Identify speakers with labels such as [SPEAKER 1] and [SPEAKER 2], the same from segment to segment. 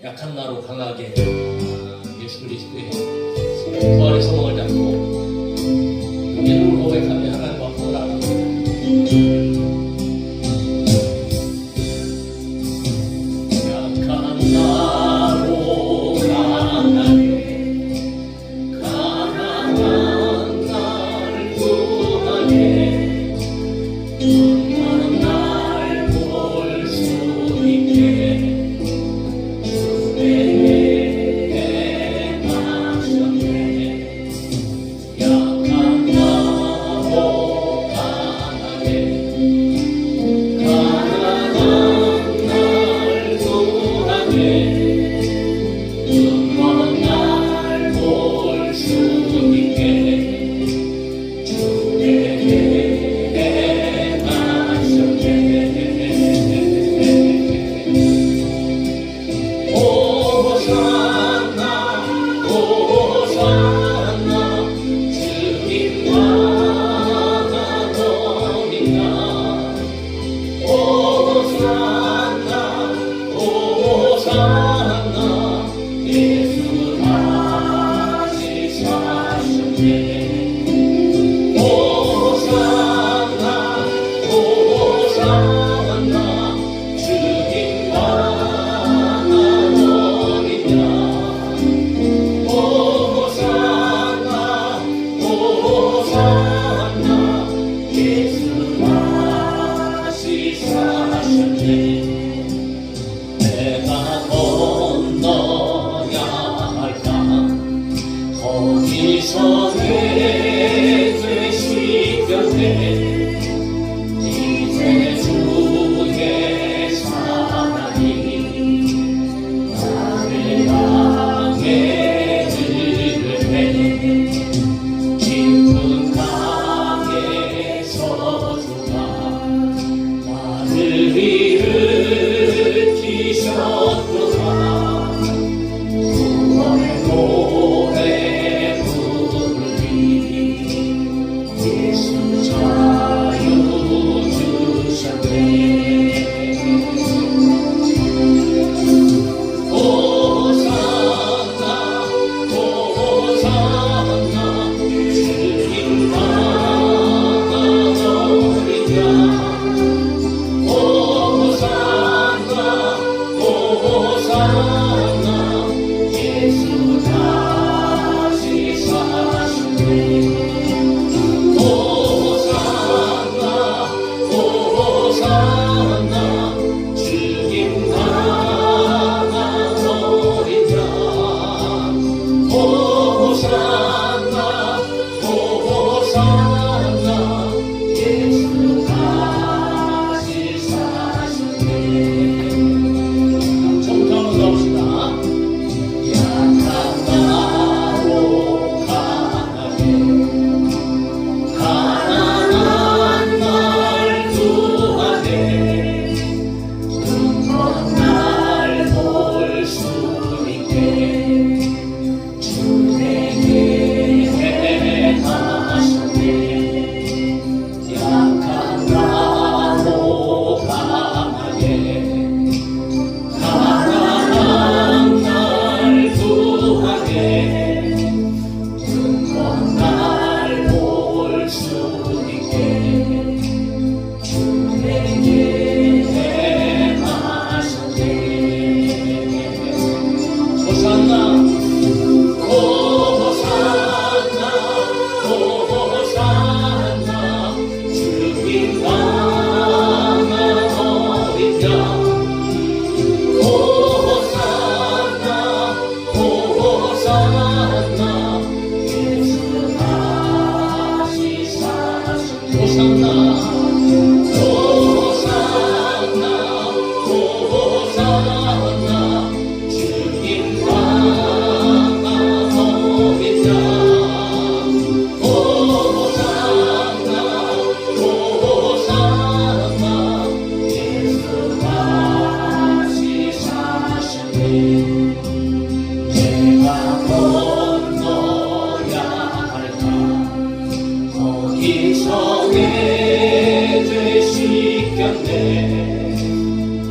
[SPEAKER 1] 약한 나로 강하게 예수 그리스도의 부활의 소망을 잡고 이름을 고백하며 하나님 앞으로 나아갑니다.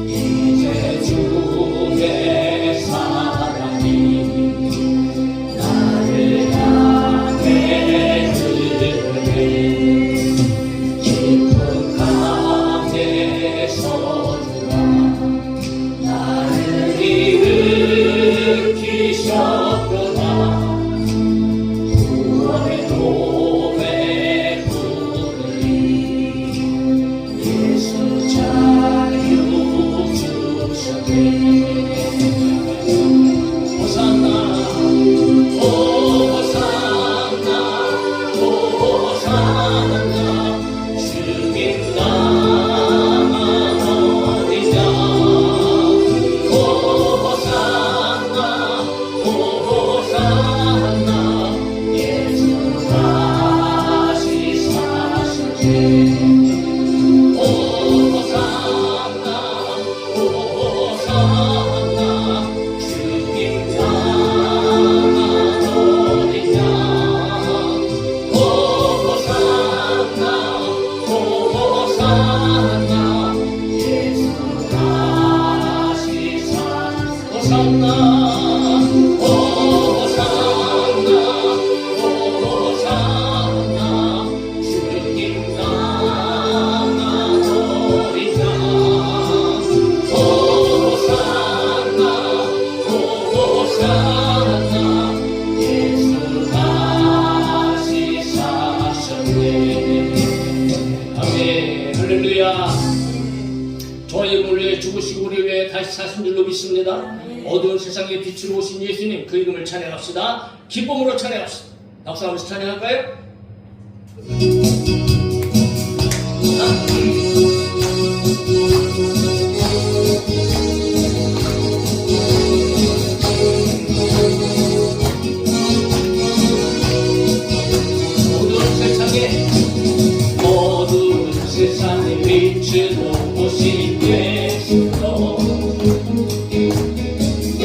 [SPEAKER 2] 이제 주의 사
[SPEAKER 1] 오시셨구나. 구원의 노래 부르리. 예수 자유 주셨네. 호산나 호산나 호산나 주님 나라 어디냐. 호산나 호산나 예수 다시 사셨네. 호산나 호산나 주님 나라 어디냐. 호산나 호산나 예수 다시 사셨네. 호산나 호산나 호산나 주님 나라 어디냐. 호산나 호산나 예수 다시 사셨네. 아멘. 할렐루야. 저희 물에 죽으시고 우리 위해 다시 사신 줄로 믿습니다. 어두운 세상에 빛으로 오신 예수님, 그 이름을 찬양합시다. 기쁨으로 찬양합시다. 박수하면서 찬양할까요? 어두운 세상에 빛으로 오신 예수여.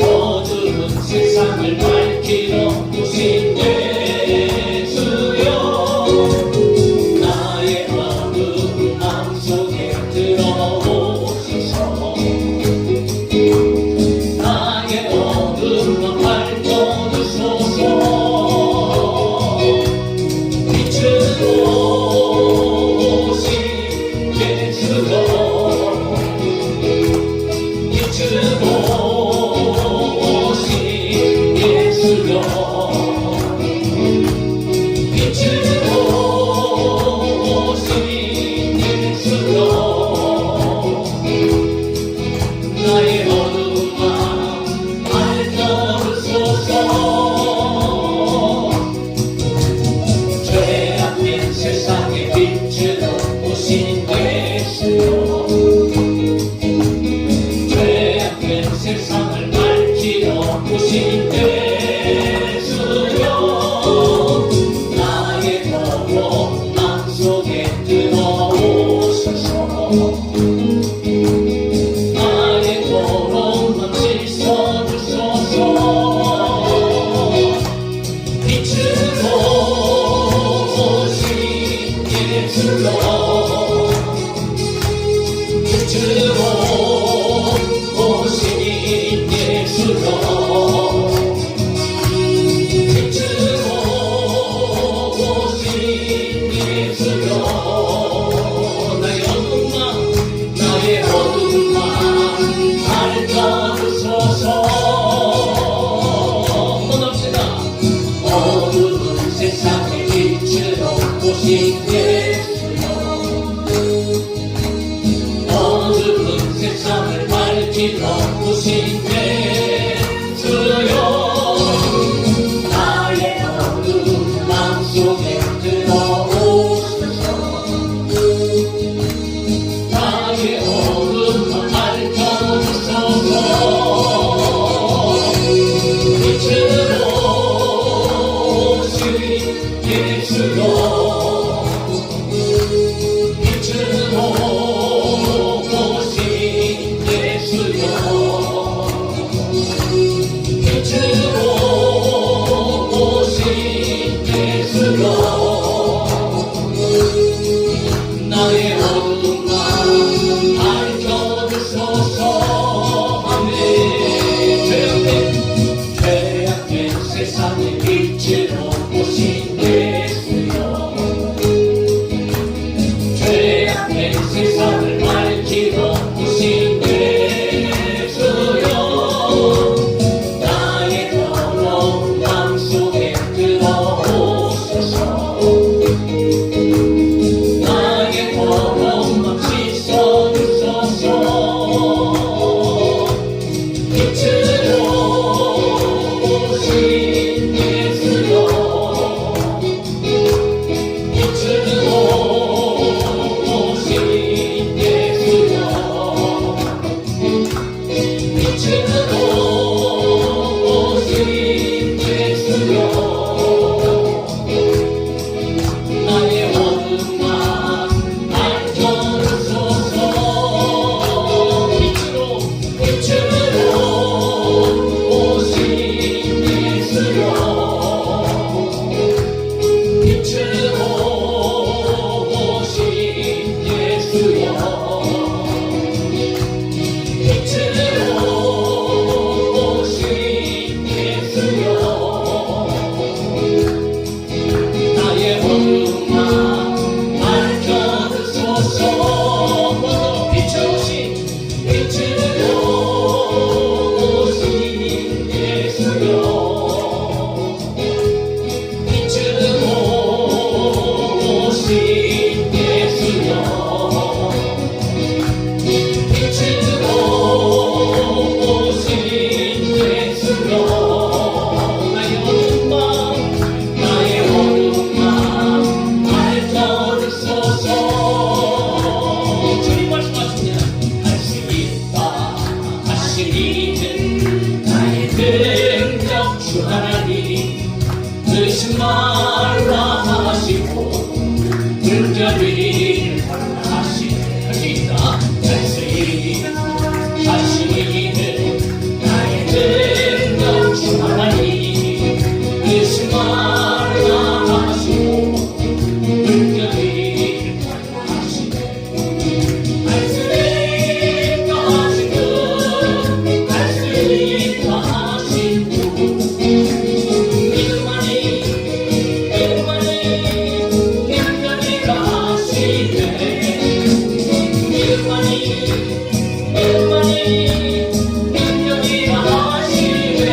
[SPEAKER 1] 어두운 세상을 밝히러 오신 예수여. 나의 어두운 마음속에 들어오셔서 나의 어두운 맘 밝혀주소서. 빛으로 오신 예수여. 빛으로 오신 예수여. 능력 주 하나님 의심 말라 하시고 물결이 하시네. 할 수 있다. 말씀이 하시기는 나의 능력 주 하나님 의심 말라 하시고 물결이 하시네. 말씀이 하신 분 말씀이 하신 분 믿음만이 능력이라 하시네. 믿음만이 능력이라 하시네.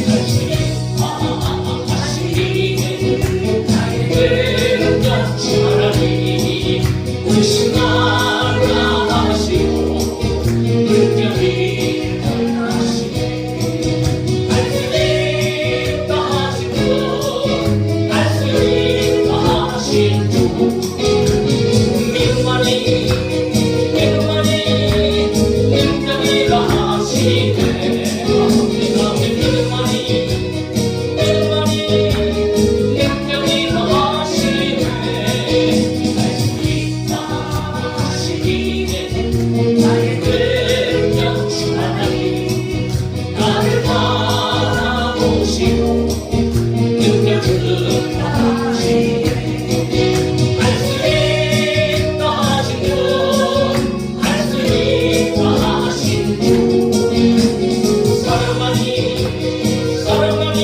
[SPEAKER 1] 하시네. 나의 능력 주 하나님 의심 말라 하시고 물결이 하시네. 말씀이 하신 분 말씀이 하신 분 믿음만이 능력이라 하시네. 믿음만이 능력이라 하시네. 말씀이 하시네. 나의 능력 주 하나님 나를 바라보시고 능력을 하시네. 말씀이 하신 분 말씀이 하신 분 사랑만이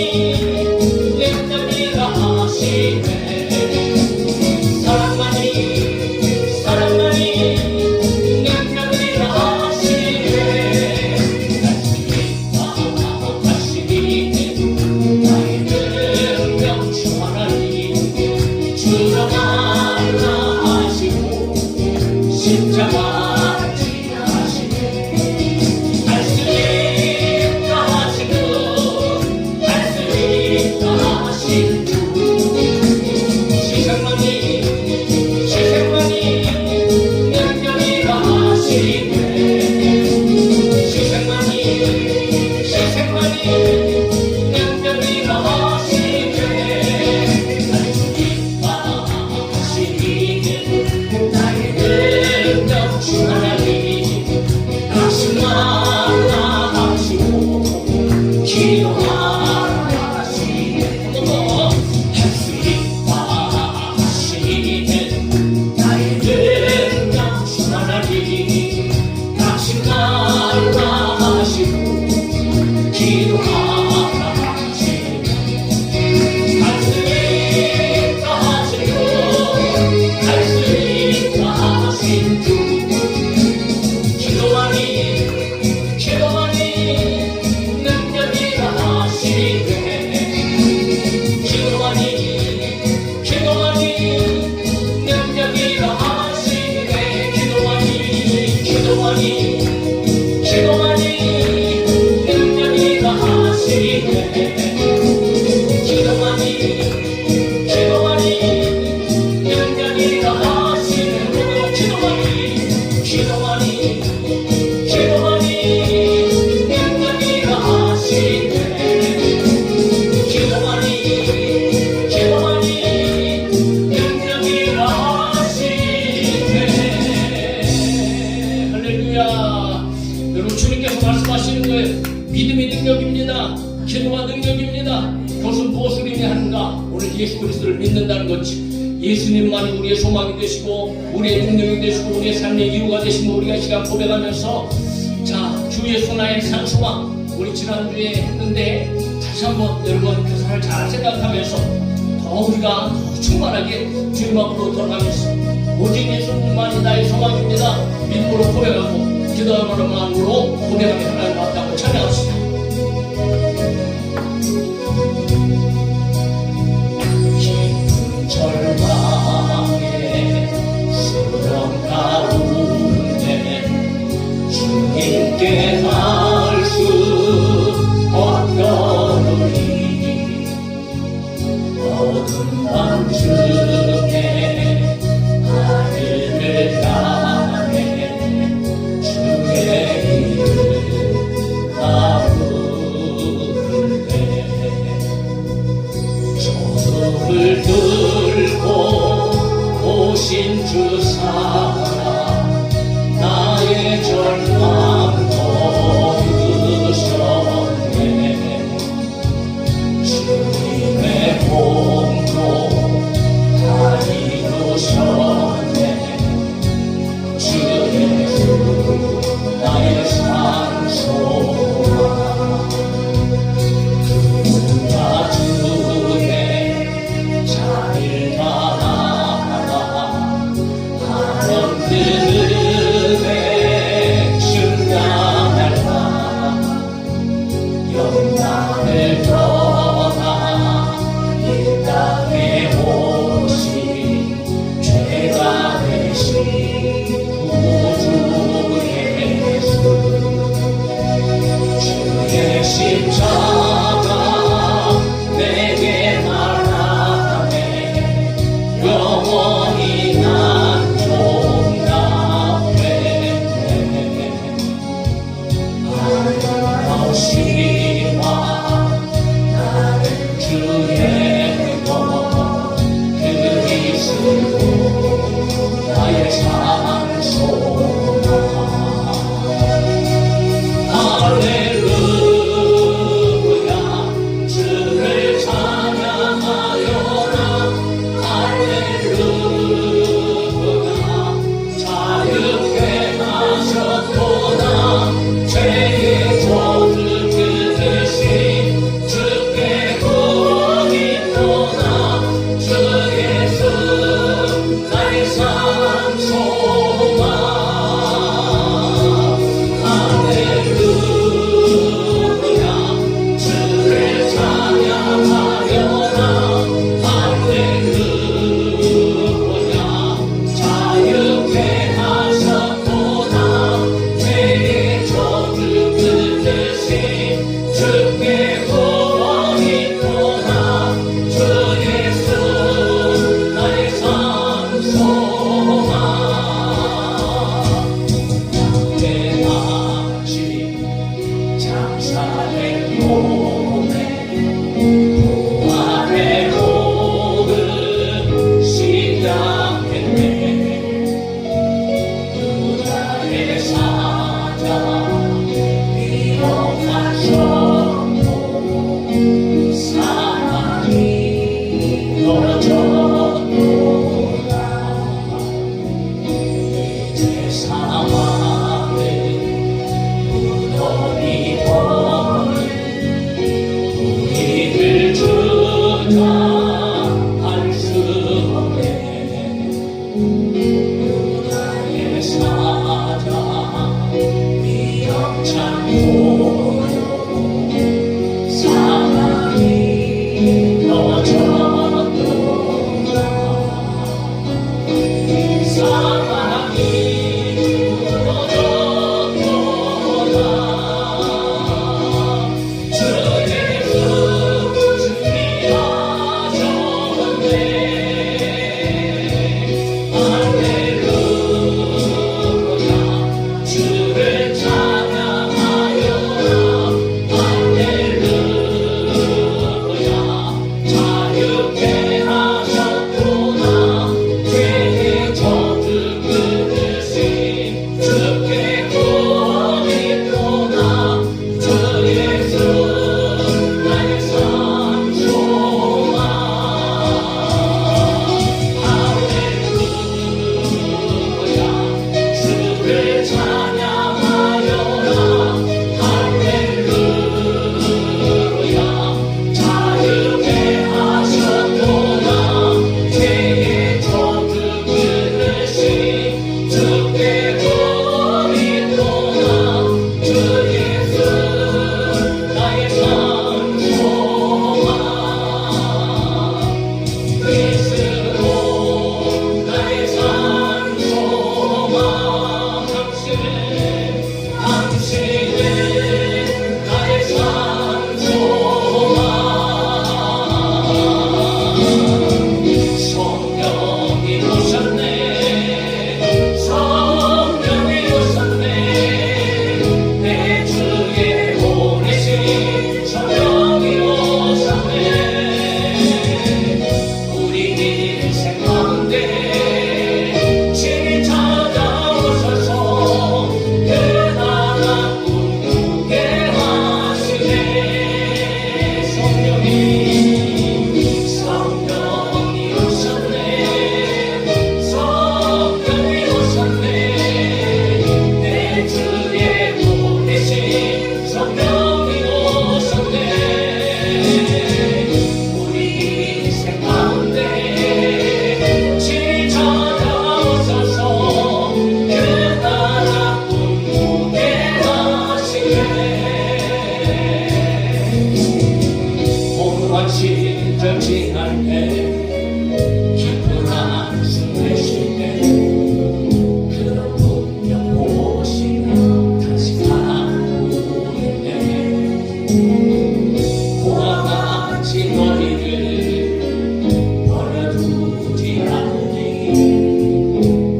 [SPEAKER 1] 능력이라 하시네. 사랑만이 능력이라 하시네. 말씀이 하시네. 나의 능력 주 하나님 주라 말라 하시고 십자가 지하시네. 말씀이 하신 분 말씀이 하신 분 세상만이 능력이라 하시네. 세상만이 능력이라 하시네. 말씀이 하시네. 나의 능력 주 하나님 다시 말라 하시고 기도하라 하시네. 말씀이 하시네. 나의 능력 주 하나님 다시 말라 하시고 기도하라 하시네. 말씀이 하신 분 말씀이 하신 분 기도하니 능력이라 하시네. 기도하니 능력이라 하시네. 기도하니 능력이라 하시네. 기도하니 능력이라 하시네. 기도하니 능력이라 하시네. 능력이라 하시네. 할렐루야. 여러분 주님께서 말씀하시는 거예요. 믿음이 능력입니다. 기도가 능력입니다. 그것은 무엇을 의미하는가? 오늘 예수 그리스도를 믿는다는 거지. 예수님만이 우리의 소망이 되시고 우리의 능력이 되시고 우리의 삶의 이유가 되시고 우리가 이 시간 고백하면서 자, 주 예수 나의 산소망 우리 지난주에 했는데 다시 한번 여러분 그 사람을 잘 생각하면서 더 우리가 더 충만하게 주님 앞으로 돌아가면서 오직 예수님만이 나의 소망입니다. 믿음으로 고백하고 기도하는 마음으로 고백하며 하나님 맞다고 찬양합시다. 절망의 수렁 가운데 주님께 할 수 없거니 어둠 밤중에 하늘을 향해 주의 이름 영광을 떠나 이 땅에 오신 죄가 되신 구주 예수 주의 십자가 내게 말하네 영원히 난 용납했네 시와 나는 주의 것 그리스도 나의 산소나 할렐루야 주를 찬양하여라 할렐루야 자유케 하셨구나 죄의 저주 그 주께 구원이 떠나 주 예수 나의 산소망 할렐루야 주를 찬양하여라 할렐루야 자유케 하셨구나 죄의 저주 끝으신 주께 구원이 떠나 주 예수 나의 산소망 때마치 장사된 몸에 부활의 복을 시작했네 유다의 사자 일어나셨고 사랑이 넘쳐도다 이제 사망은 무덤이 버린 시절 지날 때 깊은 한숨을 쉴 때 그런 풍경 보시며 다시 가보는데 고와 같이 너희를 버려두지 않으니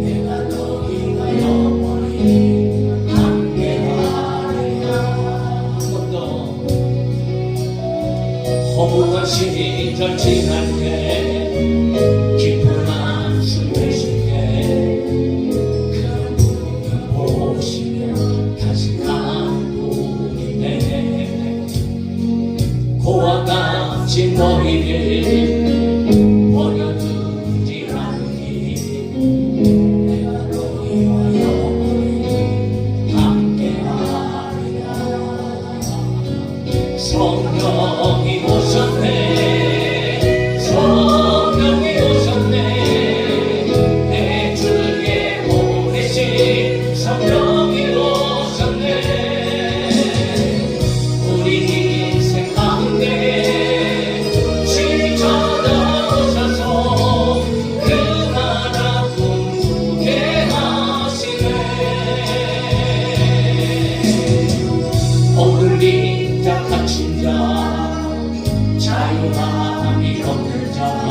[SPEAKER 1] 내가 너희와 영원히 함께하리라. 한 번 더. 허무한 시절 지날 때 깊은 한숨을 쉴 때 그런 풍경 보시며 다시 가보리네. 고와 같이 너희를 버려두지 않으니 내가 너희와 영원히 함께하리라. 성령이 오셨네, 성령이 오셨네, 내 주에 보내신 성령이 오셨네. 우리 인생 가운데 주님 찾아오셔서 그 나라 꿈꾸게 하시네. 억눌린 자 갇힌 자 자유함이 없는 자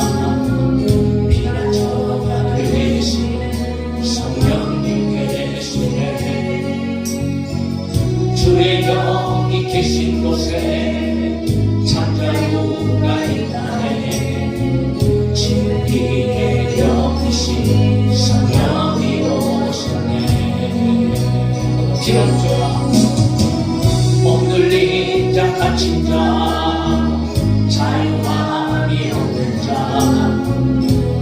[SPEAKER 1] 피난처가 되신 성령님 계시네. 주의 영이 계신 곳에 잠자루가 있다네. 진리의 영이신 성령이 오셨네. 기록조라 억눌린 자 갇힌 자 자유함이 없는 자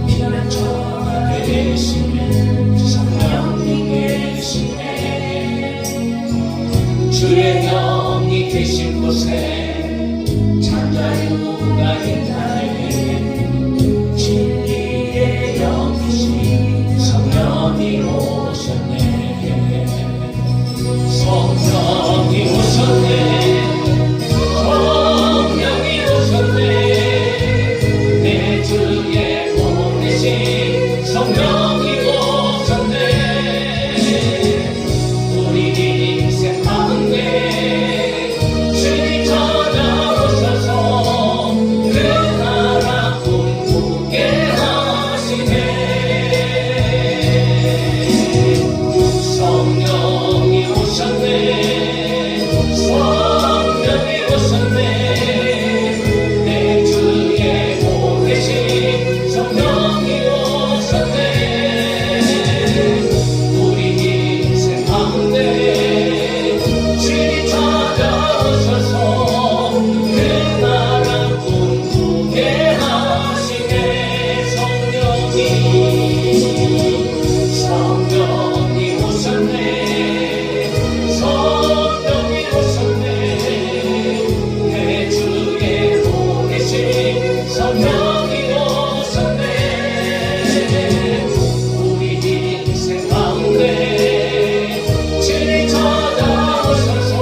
[SPEAKER 1] 피난처가 되시는 성령이 계시네. 주의 영이 계신 곳에 잠자유가 있다네. 진리의 영이신 성령이 오셨네. 성령이 오셨네, 성령이 오셨네, 내 주에 보내신 성령이 오셨네. 우리 인생 가운데 주님 찾아오셔서 그 나라 꿈꾸게 하시네. 성령이 오셨네, 성령이 오셨네, 내 주에 보내신 성령이 오셨네. 우리 인생 가운데 주님 찾아오셔서 그 나라 꿈꾸게 하시네. 성령이 오셨네, 성령이 오셨네, 내 주에 보내신 성령이 오셨네. 우리 인생 가운데 주님 찾아오셔서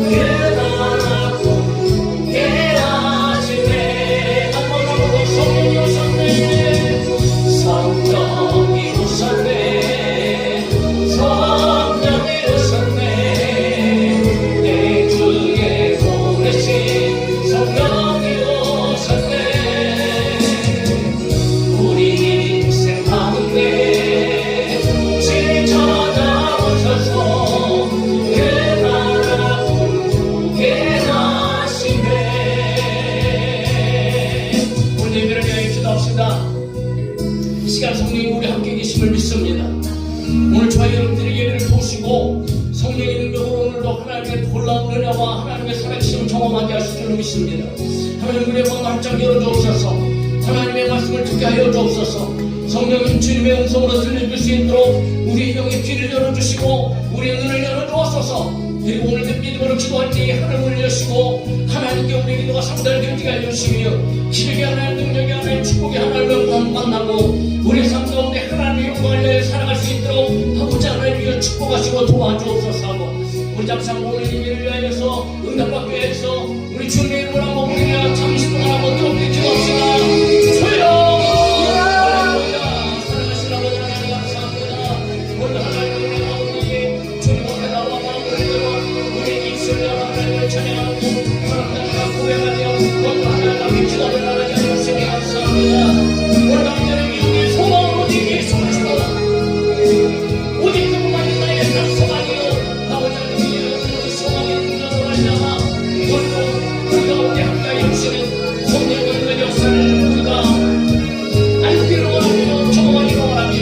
[SPEAKER 1] 그 나라 꿈꾸게 하시네. 한번 하고 성령이 오셨네, 성령이 오셨네, 성령이 오셨네, 내 주에 보내신 성령이 오셨네. 우리 인생 가운데 주님 찾아오셔서 그 나라 꿈꾸게 하시네. 오늘 예배를 위하여 기도합시다. 이 시간 성령이 우리 함께 계심을 믿습니다. 오늘 저와 여러분들의 예배를 도우시고 성령의 능력으로 오늘도 하나님의 놀라운 은혜와 하나님의 살아계심을 경험하게 하실 줄 믿습니다. 하나님 우리의 마음 활짝 열어주옵소서. 하나님의 말씀을 듣게 하여 주옵소서. 성령님 주님의 음성으로 들려줄 수 있도록 우리의 영의 귀를 열어주시고 우리의 눈을 열어주옵소서. 그리고 오늘 믿음으로 기도할 때에 하늘을 여시고 하나님께 우리 기도가 상달되게 하여 주시며 기력의 하나님, 능력의 하나님, 축복의 하나님을 만나고 우리 삶 가운데 하나님의 영광을 위해 살아갈 수 있도록 아버지 하나님이여 축복하시고 도와주옵소서 하고 우리 잠깐 오늘 예배를 위하여서 응답받기 위해서 우리 주님의 이름을 한번 우리가 잠시 동안 한번 뜨겁게 그것도 하나님과 기도하며 나가게 하여 주시기 감사합니다. 오늘 남자는 우리의 소망은 오직 예수 그리스도다. 오직 그분만이 나의 산 소망이요 아버지 하나님의 그 소망의 능력으로 말미암아 오늘도 우리 가운데 함께하여 주시는 성령님의 역사를 우리가 알기로 원하며 경험하기로 원하며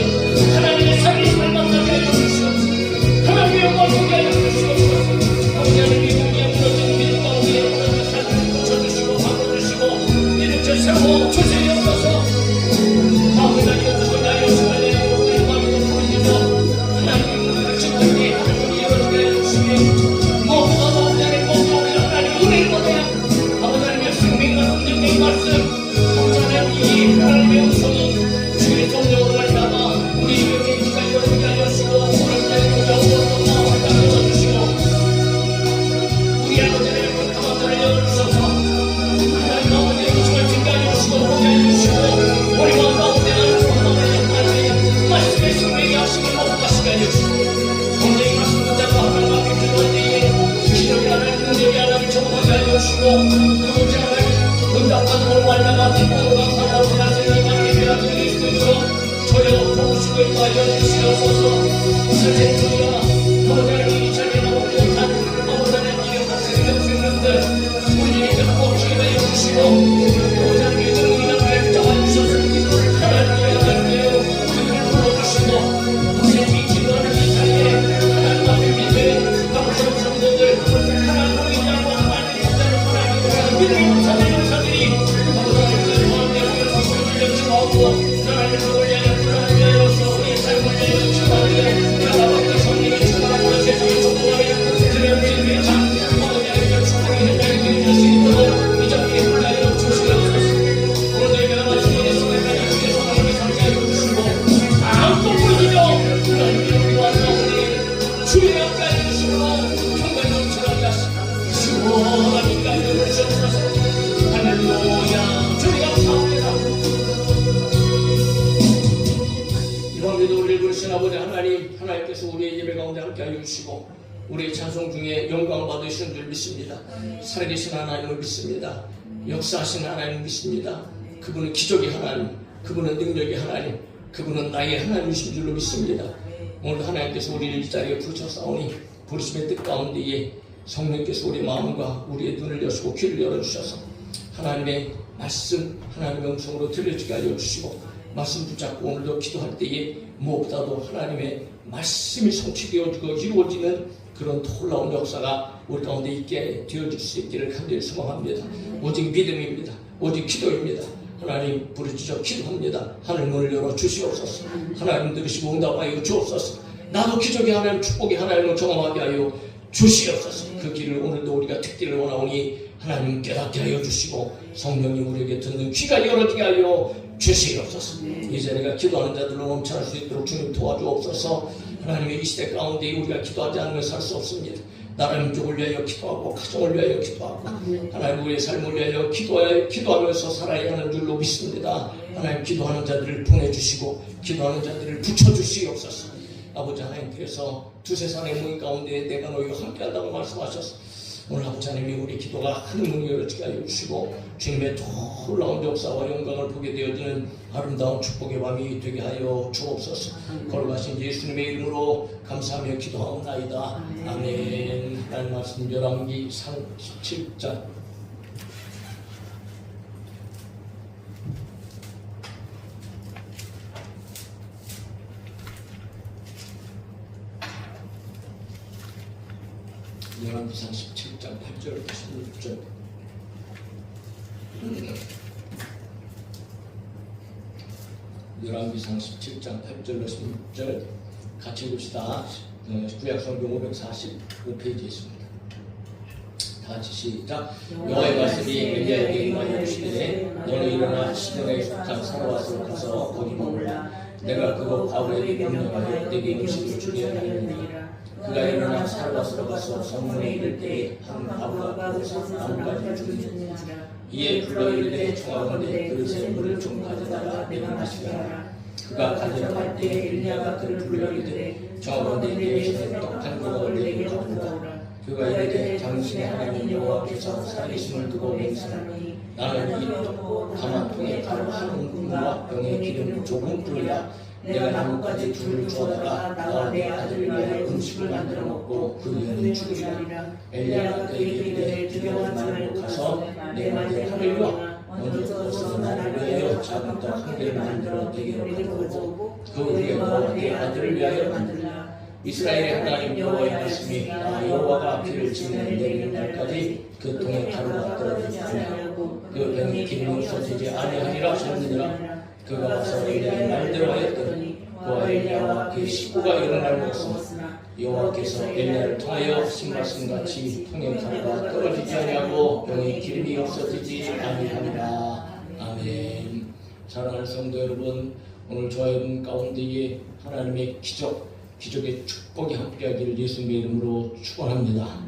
[SPEAKER 1] 하나님의 살리심을 만나게 하여 주시옵소서. 하나님의 영광을 보게 하여 주시옵소서. 아버지 하나님의 우리의 무너진 믿음 가운데 여러분의 삶을 고쳐주시고 바꿔주시고 이렇게 세워 주시옵소서. 아버지 하나님 주시고 나의 시간에 우리 마음이 높아지며 하나님 우리가 기쁘게 하나님이 열어주게 하여 주시며 무엇보다도 아버지 하나님 무엇보다 하나님 은혜를 받아야 아버지 하나님의 생명과 성령의 말씀 아버지 하나님 이 하나님의 음성이 주의 성령으로 말미암아 우리 영의 귀가 열어주게 하여 주시고 오늘까지 우리가 어떤 마음을 담겨 주시고 우리 아버지 하나님의 가만들을 열어주셔서 하나님 아버지의 의심을 증가하여 주시고 보게 하여 주시고 우리 마음 가운데 하나님의 말씀의 생명의 하심을 먹고 가시게 하여 주시고 성령의 말씀 붙잡고 하나님 앞에 기도할 때에 기적이 하나님 능력이 하나님 경험하게 하여 주시고 아버지 하나님 응답받음으로 말미암아 기쁨으로 감사하고 하나님 예배가 드릴 수 있도록 저여 도우시고 인도하여 주시옵소서. 선생님이여 아버지 하나님 이 자리에 나오지 못한 아버지 하나님의 말씀을 배우시는데 우리에게 꼭 기회 하여 주시고 아버지 하나님의 능력이 나를 붙잡아 주셔서 하나님의 하나님의 그들을 불러주시고 하나님이 기도하는 이 자리에 하나님 앞에 믿음의 아버지 성도들 하나님을 인하고 하나님의 인자를 하나님을 믿음이 못하는 용사들이 아버지 하나님의 마음에 오늘 성령을 주하고 하나님을 올려야 하나님의 우리의 삶을 위하여 주하며 나라와 성령의 축복하고 세상의 축복하며 그런 믿음의 장 아버지 하나님의 축복의 현장에 드릴 수 있도록 이 자리에 불러하여 주시옵소서. 오늘 예배가 마치게 됐으면 주께서 하나님의 상자에 주시고 아무도 부르짖어 하나님의 우리와 가운데 주의 함께하여 주시고 평강을 넘쳐나게 하시고 시원하게 하여 주시옵소서. 할렐루야 주님 감사합니다. 이번에도 우리를 부르신 아버지 하나님 하나님께서 우리의 예배 가운데 함께하여 주시고 우리의 찬송 중에 영광 받으시는 줄 믿습니다. 살아계신 하나님을 믿습니다. 역사하신 하나님을 믿습니다. 그분은 기적의 하나님, 그분은 능력의 하나님, 그분은 나의 하나님이신 줄로 믿습니다. 오늘 하나님께서 우리를 이 자리에 부르셨사오니 부르심의 뜻 가운데에 성령께서 우리의 마음과 우리의 눈을 여시고 귀를 열어주셔서 하나님의 말씀, 하나님의 음성으로 들려주게 하여 주시고 말씀 붙잡고 오늘도 기도할 때에 무엇보다도 하나님의 말씀이 성취되어지고 이루어지는 그런 놀라운 역사가 우리 가운데 있게 되어질 수 있기를 간절히 소망합니다. 오직 믿음입니다. 오직 기도입니다. 하나님 부르짖어 기도합니다. 하늘 문을 열어 주시옵소서. 하나님 들으시고 응답하여 주옵소서. 나도 기적의 하나님 축복의 하나님을 경험하게 하여 주시옵소서. 그 길을 오늘도 우리가 듣기를 원하오니 하나님 깨닫게 하여 주시고 성령이 우리에게 듣는 귀가 열어지게 하여 주시옵소서. 이 자리가 기도하는 자들로 넘쳐날 수 있도록 주님 도와주옵소서. 하나님의 이 시대 가운데 우리가 기도하지 않으면 살 수 없습니다. 나라 민족을 위하여 기도하고 가정을 위하여 기도하고 하나님 우리의 삶을 위하여 기도하면서 살아야 하는 줄로 믿습니다. 하나님 기도하는 자들을 보내주시고 기도하는 자들을 붙여주시옵소서. 아버지 하나님께서 두세 산의 모임 가운데 내가 너희와 함께한다고 말씀하셔서 오늘 아버지 하나님이 우리 기도가 하늘문이 열어지게 하여 주시고 주님의 놀라운 역사와 영광을 보게 되어지는 아름다운 축복의 밤이 되게 하여 주옵소서. 걸어가신 예수님의 이름으로 감사하며 기도하옵나이다. 아멘. 하나님 말씀 열왕기 37장 열왕기 37장 8절부터 16절 열왕기 37장 8절로 16절 같이 봅시다. 구약성경 545페이지에 있습니다. 다 같이 시작. 여호와의 말씀이 엘리야에게 임하여 이르시되 너는 일어나 시돈에 속한 사르밧으로 가서 거기 머물라. 내가 그곳 바울에게 명령하여 내게 음식을 주게 하였느니라. 그가 일어나 사르밧으로 가서 성문에 이를 때에 한 바울과 나무가지를 주니라. 이에 불러 이르되 청하건대 그릇에 물을 좀 가져다가 내가 마시게 하라. 그가 가지러 갈 때 엘리야가 그를 불러 이르되 청하건대 내 대신에 떡 한 조각을 내게 가져오라.
[SPEAKER 2] 그가 이르되 당신의 하나님 여호와께서 살아계심을 두고 맹세하노니 나는 이 다만 통에 가루 한 군과 병의 기름 조금 뿌리라. 내가 나뭇가지 둘을 주어다가 나와 내 아들을 위하여 음식을 만들어 먹고 그 후에는 죽으리라. 엘리야가 그에게 이르되 두려워하지 말고 가서 내 말에 하늘과 먼저 떠서 나를 위하여 작은 떡 한 개를 만들어 내게 먹고 그 후에 너와 내 아들을 위하여 만들라. 이스라엘의 하나님 여호와의 말씀이 나 여호와가 비를 지면 내리는 날까지 그 통에 가루가 떨어지지 아니하고 그 병이 기름이 쏟아지지 아니하니라 하셨느니라. 그가 와서 엘리야를 만들어 하였더니 그와 엘리야와 그 식구가 일어날 것은 여호와께서 엘리야를 통하여 하신 말씀같이 통에 가루가 떨어지지 아니하고 병에 기름이 없어지지 아니하니라. 아멘. 사랑하는 성도 여러분, 오늘 저와 여러분 가운데에 하나님의 기적의 축복이 함께하기를 예수님의 이름으로 축원합니다.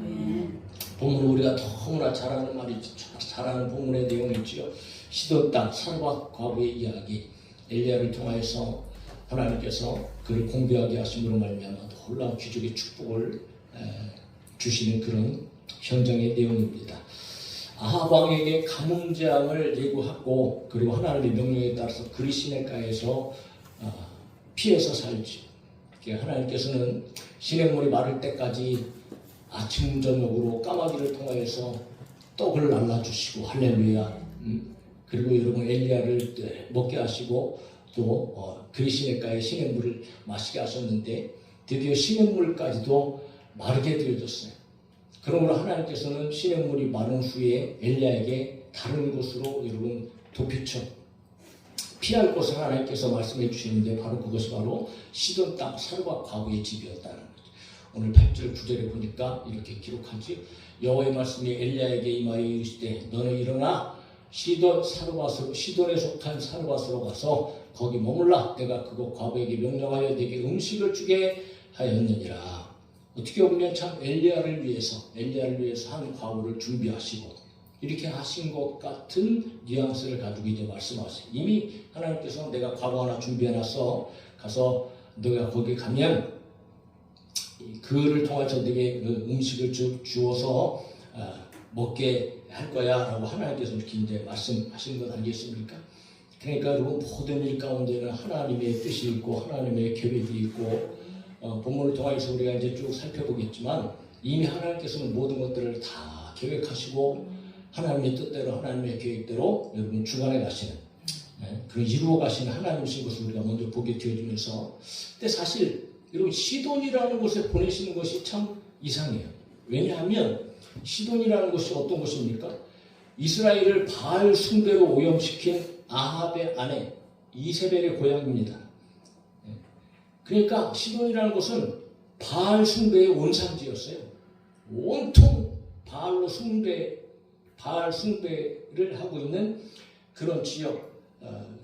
[SPEAKER 2] 본문 우리가 너무나 잘 아는 말이죠. 잘 아는 본문의 내용이 있죠. 시돈 땅 산과 과부의 이야기, 엘리야를 통하여서 하나님께서 그를 공개하게 하심으로 말미암아 놀라운 기적의 축복을 주시는 그런 현장의 내용입니다. 아합 왕에게 가뭄 재앙을 예고하고 그리고 하나님의 명령에 따라서 그리 시냇가에서 피해서 살지. 하나님께서는 시냇물이 마를 때까지 아침 저녁으로 까마귀를 통하여서 떡을 날라주시고 할렐루야. 그리고 여러분 엘리야를 먹게 하시고 또 그리 시냇가에 시냇물을 마시게 하셨는데 드디어 시냇물까지도 마르게 되어졌어요. 그러므로 하나님께서는 시냇물이 마른 후에 엘리야에게 다른 곳으로 여러분 도피처 피할 곳을 하나님께서 말씀해 주시는데 바로 그것이 바로 시돈 땅 사르밧 과부의 집이었다는 거죠. 오늘 8절 9절에 보니까 이렇게 기록하지. 여호와의 말씀이 엘리야에게 임하여 이르시되 너는 일어나 시돈에 속한 사르밧으로 가서 거기 머물라. 내가 그곳 과부에게 명령하여 내게 음식을 주게 하였느니라. 어떻게 보면 참 엘리야를 위해서 한 과부를 준비하시고 이렇게 하신 것 같은 뉘앙스를 가지고 이제 말씀하세요. 이미 하나님께서 내가 과부 하나 준비해놨어. 가서 너가 거기 가면 그를 통해서 내게 그 음식을 주어서 먹게 할 거야 라고 하나님께서 이렇게 이제 말씀하신 것 아니겠습니까? 그러니까 여러분 모든 일 가운데는 하나님의 뜻이 있고 하나님의 계획이 있고 본문을 통해서 우리가 이제 쭉 살펴보겠지만 이미 하나님께서는 모든 것들을 다 계획하시고 하나님의 뜻대로 하나님의 계획대로 여러분 주관해 가시는 그런 이루어 가시는 하나님이신 것을 우리가 먼저 보게 되어지면서 근데 사실 여러분 시돈이라는 곳에 보내시는 것이 참 이상해요. 왜냐하면 시돈이라는 곳이 어떤 곳입니까? 이스라엘을 바알 숭배로 오염시킨 아합의 아내 이세벨의 고향입니다. 그러니까 시돈이라는 곳은 바알 숭배의 원산지였어요. 온통 바알 숭배를 하고 있는 그런 지역,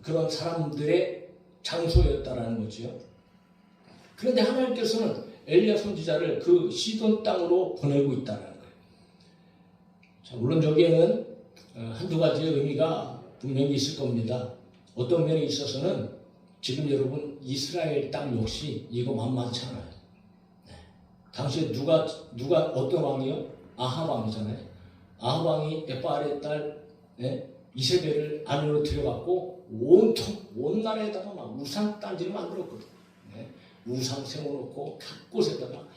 [SPEAKER 2] 그런 사람들의 장소였다라는 거죠. 그런데 하나님께서는 엘리야 선지자를 그 시돈 땅으로 보내고 있다는 거예요. 자, 물론 저기에는 한두 가지의 의미가 분명히 있을 겁니다. 어떤 면에 있어서는 지금 여러분 이스라엘 땅 역시 이거 만만치 않아요. 네. 당시에 누가 어떤 왕이요? 아합 왕이잖아요. 아합 왕이 에바알의 딸 이세벨을 아내로 들여갖고 온 나라에다가 막 우상 단지를 만들었거든. 네. 우상 세워놓고 각 곳에다가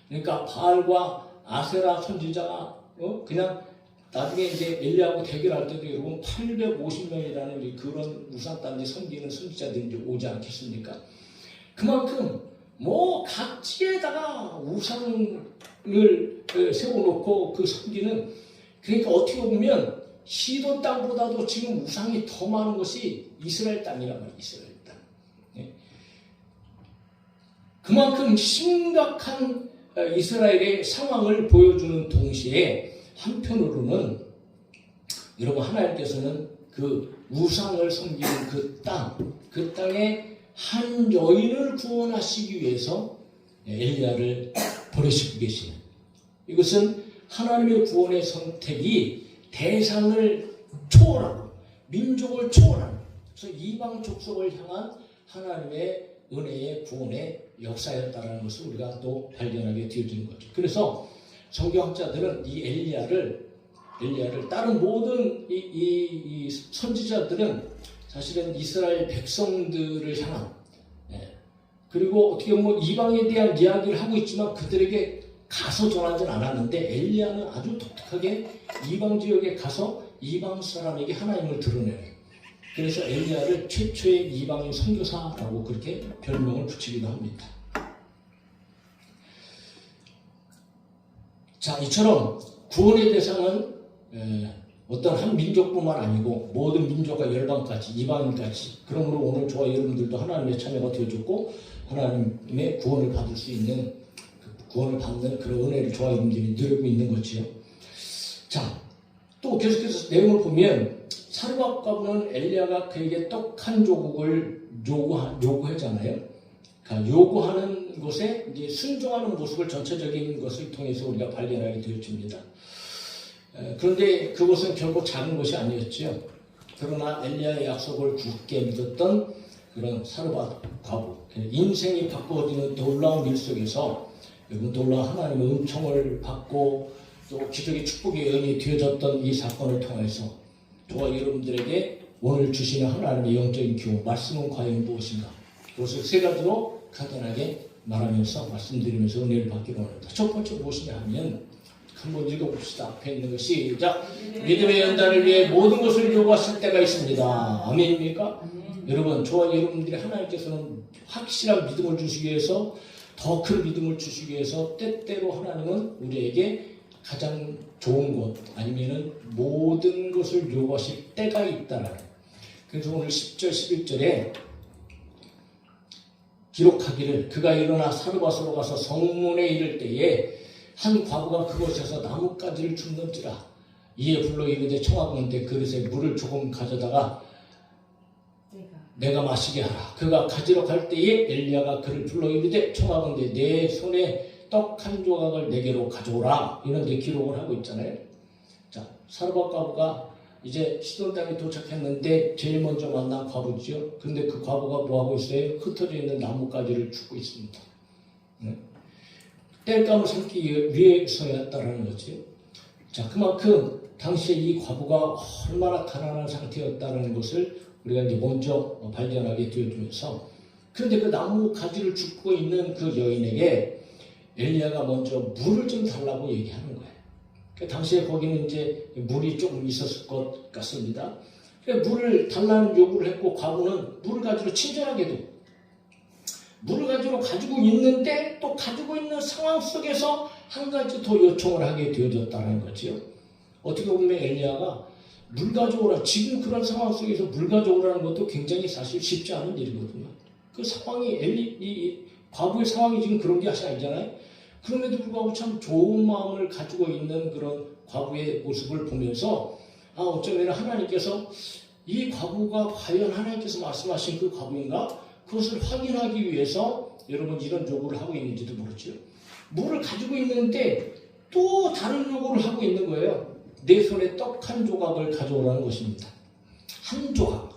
[SPEAKER 2] 그러니까 바알과 아세라 선지자가 그냥 나중에 이제 엘리야하고 대결할 때도 여러분 850명이라는 그런 우상단지 섬기는 선지자들이 이제 오지 않겠습니까? 그만큼 뭐 각지에다가 우상을 세워놓고 그 섬기는 그러니까 어떻게 보면 시돈 땅보다도 지금 우상이 더 많은 것이 이스라엘 땅이란 말이에요. 이스라엘 땅. 네. 그만큼 심각한 이스라엘의 상황을 보여주는 동시에 한편으로는 여러분 하나님께서는 그 우상을 섬기는 그 땅에 한 여인을 구원하시기 위해서 엘리야를 보내시고 계시는 이것은 하나님의 구원의 선택이 대상을 초월하고 민족을 초월하는 그래서 이방 족속을 향한 하나님의 은혜의 구원의 역사였다는 것을 우리가 또 발견하게 되어지는 거죠. 그래서
[SPEAKER 1] 성경학자들은 이 엘리야를 다른 모든 이 선지자들은 사실은 이스라엘 백성들을 향한, 그리고 어떻게 보면 이방에 대한 이야기를 하고 있지만 그들에게 가서 전하진 않았는데, 엘리야는 아주 독특하게 이방 지역에 가서 이방 사람에게 하나님을 드러내요. 그래서 엘리야를 최초의 이방인 선교사라고 그렇게 별명을 붙이기도 합니다. 자, 이처럼 구원의 대상은 어떤 한 민족뿐만 아니고 모든 민족과 열방까지, 이방인까지. 그러므로 오늘 저와 여러분들도 하나님의 자녀가 되어줬고 하나님의 구원을 받을 수 있는, 구원을 받는 그런 은혜를 저와 여러분들이 누리고 있는 거지요. 자, 또 계속해서 내용을 보면 사르밧과부는 엘리야가 그에게 떡 한 조각을 요구하잖아요. 그러니까 요구하는 곳에 이제 순종하는 모습을 전체적인 것을 통해서 우리가 발견하게 되어집니다. 그런데 그것은 결국 작은 것이 아니었지요. 그러나 엘리야의 약속을 굳게 믿었던 그런 사르밧 과부, 인생이 바꿔지는 놀라운 일 속에서 놀라운 하나님의 은총을 받고 또 기적의 축복의 연이 되어졌던 이 사건을 통해서 저와 여러분들에게 오늘 주시는 하나님의 영적인 교훈, 말씀은 과연 무엇인가? 그것을 세 가지로 간단하게 말하면서 말씀드리면서 은혜를 받기로 합니다. 첫 번째 무엇이냐 하면 한번 읽어봅시다. 앞에 있는 거 시작. 믿음의 연단을 위해 모든 것을 요구하실 때가 있습니다. 아멘입니까? 여러분, 저와 여러분들이 하나님께서는 확실한 믿음을 주시기 위해서, 더 큰 믿음을 주시기 위해서 때때로 하나님은 우리에게 가장 좋은 것 아니면은 모든 것을 요구하실 때가 있다라는. 그래서 오늘 10절 11절에 기록하기를 그가 일어나 사르밧으로 가서 성문에 이를 때에 한 과부가 그곳에서 나뭇가지를 줍는지라. 이에 불러 이르되 청하건대 그릇에 물을 조금 가져다가 내가 마시게 하라. 그가 가지러 갈 때에 엘리야가 그를 불러 이르되 청하건대 내 손에 떡 한 조각을 내게로 가져오라. 이런 데 기록을 하고 있잖아요. 자, 사르밧 과부가 이제 시돈 땅에 도착했는데 제일 먼저 만난 과부지요. 근데 그 과부가 뭐 하고 있어요? 흩어져 있는 나뭇가지를 줍고 있습니다. 땔감을 삼기 위해서였다라는 거지. 자, 그만큼 당시에 이 과부가 얼마나 가난한 상태였다는 것을 우리가 이제 먼저 발견하게 되어주면서, 그런데 그 나무 가지를 줍고 있는 그 여인에게 엘리야가 먼저 물을 좀 달라고 얘기하는 거예요. 당시에 거기는 이제 물이 조금 있었을 것 같습니다. 물을 달라는 요구를 했고, 과부는 물을 가지고 친절하게도 물을 가지고 있는데 또 가지고 있는 상황 속에서 한 가지 더 요청을 하게 되어졌다는 거죠. 어떻게 보면 엘리야가 물 가져오라, 지금 그런 상황 속에서 물 가져오라는 것도 굉장히 사실 쉽지 않은 일이거든요. 그 상황이 이 과부의 상황이 지금 그런 게 아니잖아요. 그럼에도 불구하고 참 좋은 마음을 가지고 있는 그런 과부의 모습을 보면서, 어쩌면 하나님께서 이 과부가 과연 하나님께서 말씀하신 그 과부인가? 그것을 확인하기 위해서 여러분 이런 요구를 하고 있는지도 모르죠. 물을 가지고 있는데 또 다른 요구를 하고 있는 거예요. 내 손에 떡 한 조각을 가져오라는 것입니다. 한 조각.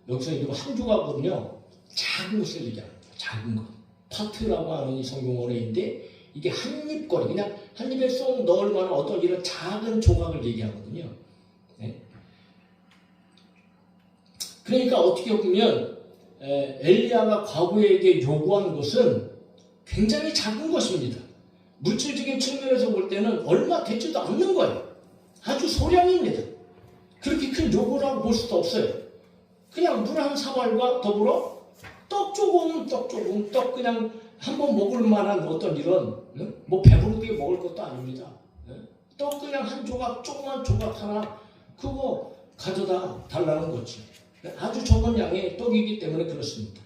[SPEAKER 1] 여기서 이거 한 조각은요, 작은 것을 얘기합니다. 작은 것. 파트라고 하는 이 성경어인데, 이게 한 입거리, 그냥 한 입에 쏙 넣을 만한 어떤 이런 작은 조각을 얘기하거든요. 네? 그러니까 어떻게 보면 엘리야가 과부에게 요구한 것은 굉장히 작은 것입니다. 물질적인 측면에서 볼 때는 얼마 되지도 않는 거예요. 아주 소량입니다. 그렇게 큰 요구라고 볼 수도 없어요. 그냥 물 한 사발과 더불어 떡 조금 그냥 한번 먹을 만한 어떤 이런, 뭐 배부르게 먹을 것도 아닙니다. 떡 그냥 한 조각, 조그만 조각 하나, 그거 가져다 달라는 거지. 아주 적은 양의 떡이기 때문에 그렇습니다.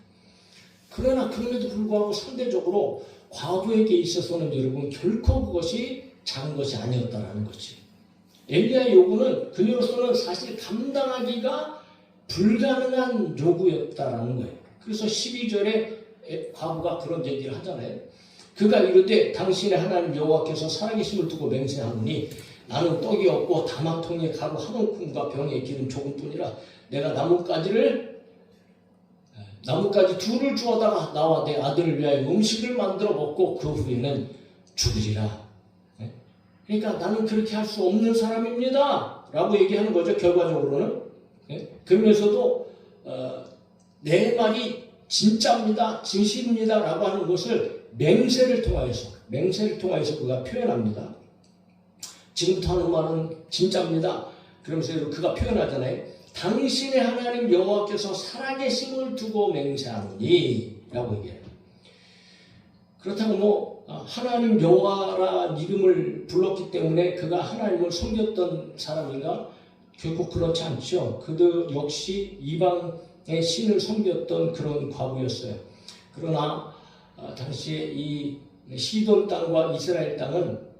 [SPEAKER 1] 그러나 그럼에도 불구하고 상대적으로 과부에게 있어서는 여러분 결코 그것이 작은 것이 아니었다라는 거지. 엘리야의 요구는 그녀로서는 사실 감당하기가 불가능한 요구였다라는 거예요. 그래서 12절에 과부가 그런 얘기를 하잖아요. 그가 이르되 당신의 하나님 여호와께서 살아계심을 두고 맹세하노니 나는 떡이 없고 다만 통에 가루 한 움큼과 병에 기름 조금뿐이라 내가 나뭇가지 둘을 주어다가 나와 내 아들을 위하여 음식을 만들어 먹고 그 후에는 죽으리라. 그러니까 나는 그렇게 할 수 없는 사람입니다 라고 얘기하는 거죠. 결과적으로는. 그러면서도 내 말이 진짜입니다, 진실입니다 라고 하는 것을 맹세를 통하여서 그가 표현합니다. 지금부터 하는 말은 진짜입니다. 그러면서 그가 표현하잖아요. 당신의 하나님 여호와께서 살아계심을 두고 맹세하노니 라고 얘기해요. 그렇다고 하나님 여호와라 이름을 불렀기 때문에 그가 하나님을 섬겼던 사람인가? 결코 그렇지 않죠. 그도 역시 이방의 신을 섬겼던 그런 과부였어요. 그러나 당시에 이 시돈 땅과 이스라엘 땅은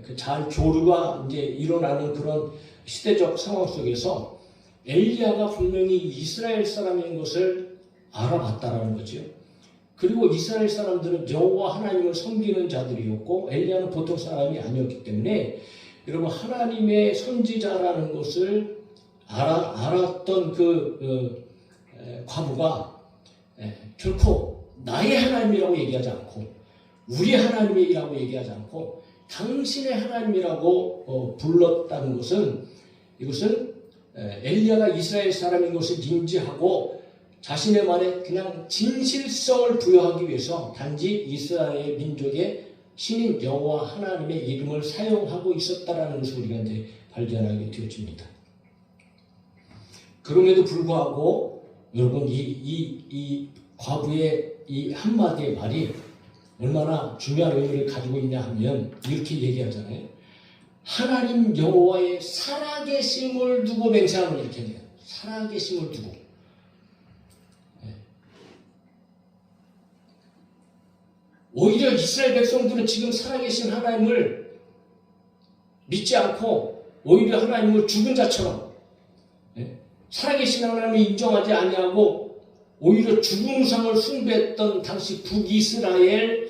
[SPEAKER 1] 그 잘 교류가 이제 일어나는 그런 시대적 상황 속에서 엘리야가 분명히 이스라엘 사람인 것을 알아봤다라는 거죠. 그리고 이스라엘 사람들은 여호와 하나님을 섬기는 자들이었고 엘리야는 보통 사람이 아니었기 때문에 여러분 하나님의 선지자라는 것을 알았던 과부가 결코 나의 하나님이라고 얘기하지 않고 우리 하나님이라고 얘기하지 않고 당신의 하나님이라고 불렀다는 것은 이것은 엘리야가 이스라엘 사람인 것을 인지하고 자신의 말에 그냥 진실성을 부여하기 위해서 단지 이스라엘 민족의 신인 여호와 하나님의 이름을 사용하고 있었다라는 것을 우리가 이제 발견하게 되어집니다. 그럼에도 불구하고 여러분 이 과부의 이 한마디의 말이 얼마나 중요한 의미를 가지고 있냐 하면 이렇게 얘기하잖아요. 하나님 여호와의 살아계심을 두고 맹세하는 이렇게 돼요. 살아계심을 두고. 오히려 이스라엘 백성들은 지금 살아계신 하나님을 믿지 않고 오히려 하나님을 죽은 자처럼 살아계신 하나님을 인정하지 아니하고 오히려 죽은 우상을 숭배했던 당시 북이스라엘의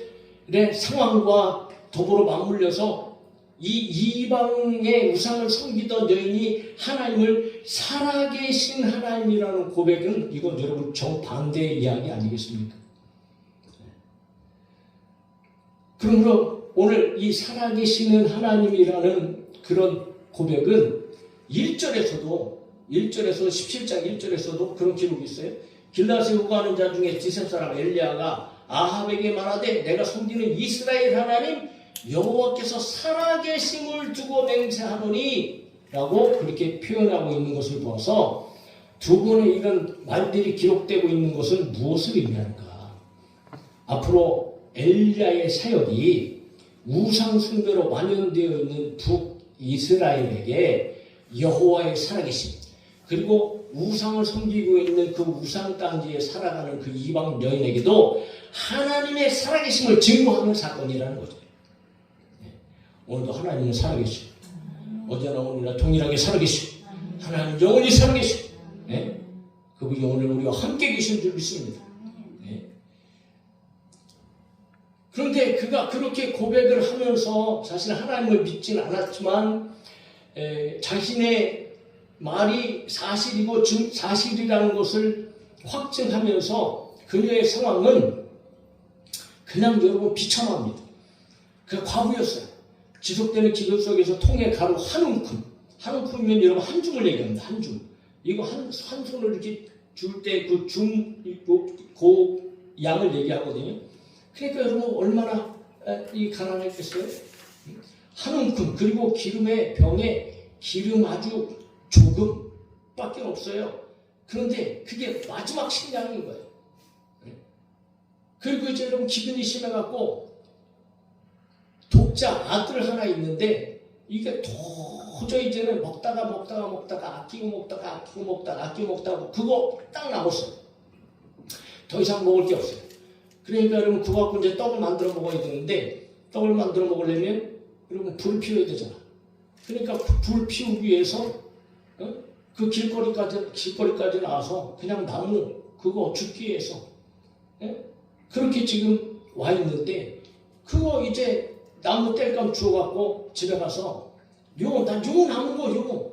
[SPEAKER 1] 상황과 더불어 맞물려서 이 이방의 우상을 섬기던 여인이 하나님을 살아계신 하나님이라는 고백은 이건 여러분 정반대의 이야기 아니겠습니까? 그러므로 오늘 이 살아계시는 하나님이라는 그런 고백은 1절에서 17장 1절에서도 그런 기록이 있어요. 길라스에 우거하는 자 중에 디셈 사람 엘리야가 아합에게 말하되 내가 섬기는 이스라엘 하나님 여호와께서 살아계심을 두고 맹세하노니 라고 그렇게 표현하고 있는 것을 보아서 두 번의 이런 말들이 기록되고 있는 것은 무엇을 의미하는가? 앞으로 엘리야의 사역이 우상 숭배로 만연되어 있는 북이스라엘에게 여호와의 살아계심 그리고 우상을 섬기고 있는 그 우상 땅지에 살아가는 그 이방 여인에게도 하나님의 살아계심을 증거하는 사건이라는 거죠. 오늘도 하나님은 살아계시고 어제나 오늘이나 동일하게 살아계시고 하나님 영원히 살아계시고 그분이 오늘 우리와 함께 계신 줄 믿습니다. 그런데 그가 그렇게 고백을 하면서 사실 하나님을 믿지는 않았지만 자신의 말이 사실이고 사실이라는 것을 확증하면서 그녀의 상황은 그냥 여러분 비참합니다. 그 과부였어요. 지속되는 기도 속에서 통의 가루 한 움큼. 한 움큼이면 여러분 한 줌을 얘기합니다. 한 줌. 이거 한 손을 이렇게 줄 때 그 그 양을 얘기하거든요. 그러니까 여러분 얼마나 가난했겠어요? 한 움큼. 그리고 기름의 병에 기름 아주 조금밖에 없어요. 그런데 그게 마지막 식량인 거예요. 그리고 이제 여러분 기근이 심해갖고 독자 아들 하나 있는데 이게 도저히 이제는 먹다가 아끼고 먹다가 그거 딱 남았어요. 더 이상 먹을 게 없어요. 그러니까 여러분 그거 갖고 이제 떡을 만들어 먹어야 되는데 떡을 만들어 먹으려면 여러분 불을 피워야 되잖아. 그러니까 불 피우기 위해서 그 길거리까지 나와서 그냥 나무 그거 줍기 위해서 그렇게 지금 와 있는데 그거 이제 나무 뗄감 주워갖고 집에 가서 난 요거 남은 거 요거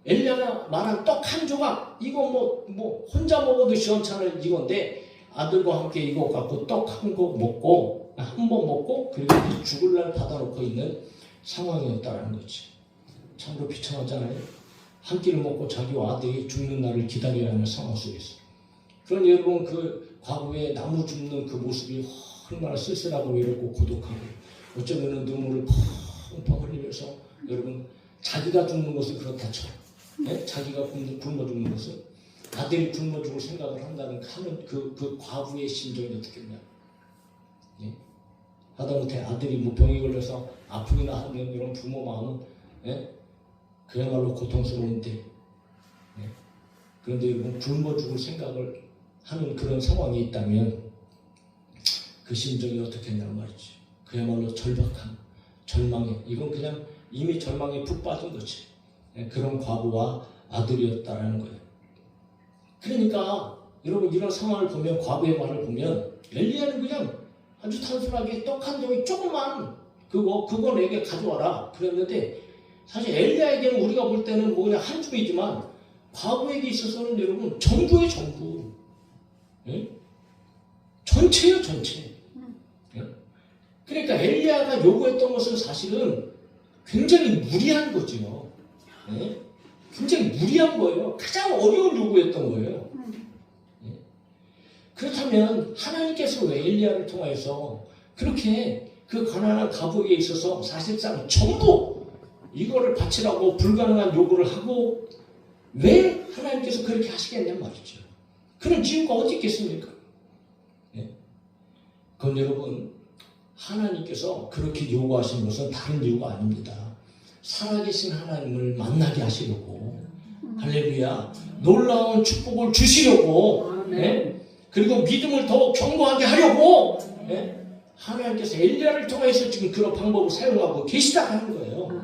[SPEAKER 1] 엘리야가 말한 떡 한 조각 이거 뭐 혼자 먹어도 시원찮을 이건데 아들과 함께 이거 갖고 떡 한 거 먹고 한 번 먹고 그리고 이 죽을 날 받아놓고 있는 상황이었다라는 거지. 참으로 비참하잖아요. 한 끼를 먹고 자기와 아들이 죽는 날을 기다려야 하는 상황 속에서. 그런 여러분 그 과거에 나무 줍는 그 모습이 얼마나 쓸쓸하고 외롭고 고독하고 어쩌면 눈물을 펑펑 흘리면서 여러분 자기가 죽는 것을 그렇다죠. 네? 자기가 굶어 죽는 것을 아들이 굶어 죽을 생각을 한다는 그 과부의 심정이 어떻겠냐. 네? 하다못해 아들이 뭐 병이 걸려서 아프기나 하면 이런 부모 마음은 네? 그야말로 고통스러운데 네? 그런데 여러분 굶어 죽을 생각을 하는 그런 상황이 있다면 그 심정이 어떻겠냐는 말이지. 그야말로 절박함, 절망에 이건 그냥 이미 절망에 푹 빠진 거지. 네? 그런 과부와 아들이었다라는 거예요. 그러니까 여러분 이런 상황을 보면 과부의 말을 보면 엘리야는 그냥 아주 단순하게 떡 한 덩이 조그만 그거 내게 가져와라 그랬는데 사실 엘리야에게는 우리가 볼 때는 뭐 그냥 한 줌이지만 과부에게 있어서는 여러분 전부의 전부. 예? 전체요 전체. 예? 그러니까 엘리야가 요구했던 것은 사실은 굉장히 무리한 거죠. 예? 굉장히 무리한 거예요. 가장 어려운 요구였던 거예요. 예? 그렇다면 하나님께서 왜 엘리야를 통하여서 그렇게 그 가난한 과부에게 있어서 사실상 전부 이거를 바치라고 불가능한 요구를 하고 왜 하나님께서 그렇게 하시겠냔 말이죠. 그런 이유가 어디 있겠습니까? 예? 그건 여러분 하나님께서 그렇게 요구하신 것은 다른 이유가 아닙니다. 살아계신 하나님을 만나게 하시려고 할렐루야 놀라운 축복을 주시려고 예? 그리고 믿음을 더 견고하게 하려고 예? 하나님께서 엘리야를 통해서 지금 그런 방법을 사용하고 계시다 하는 거예요.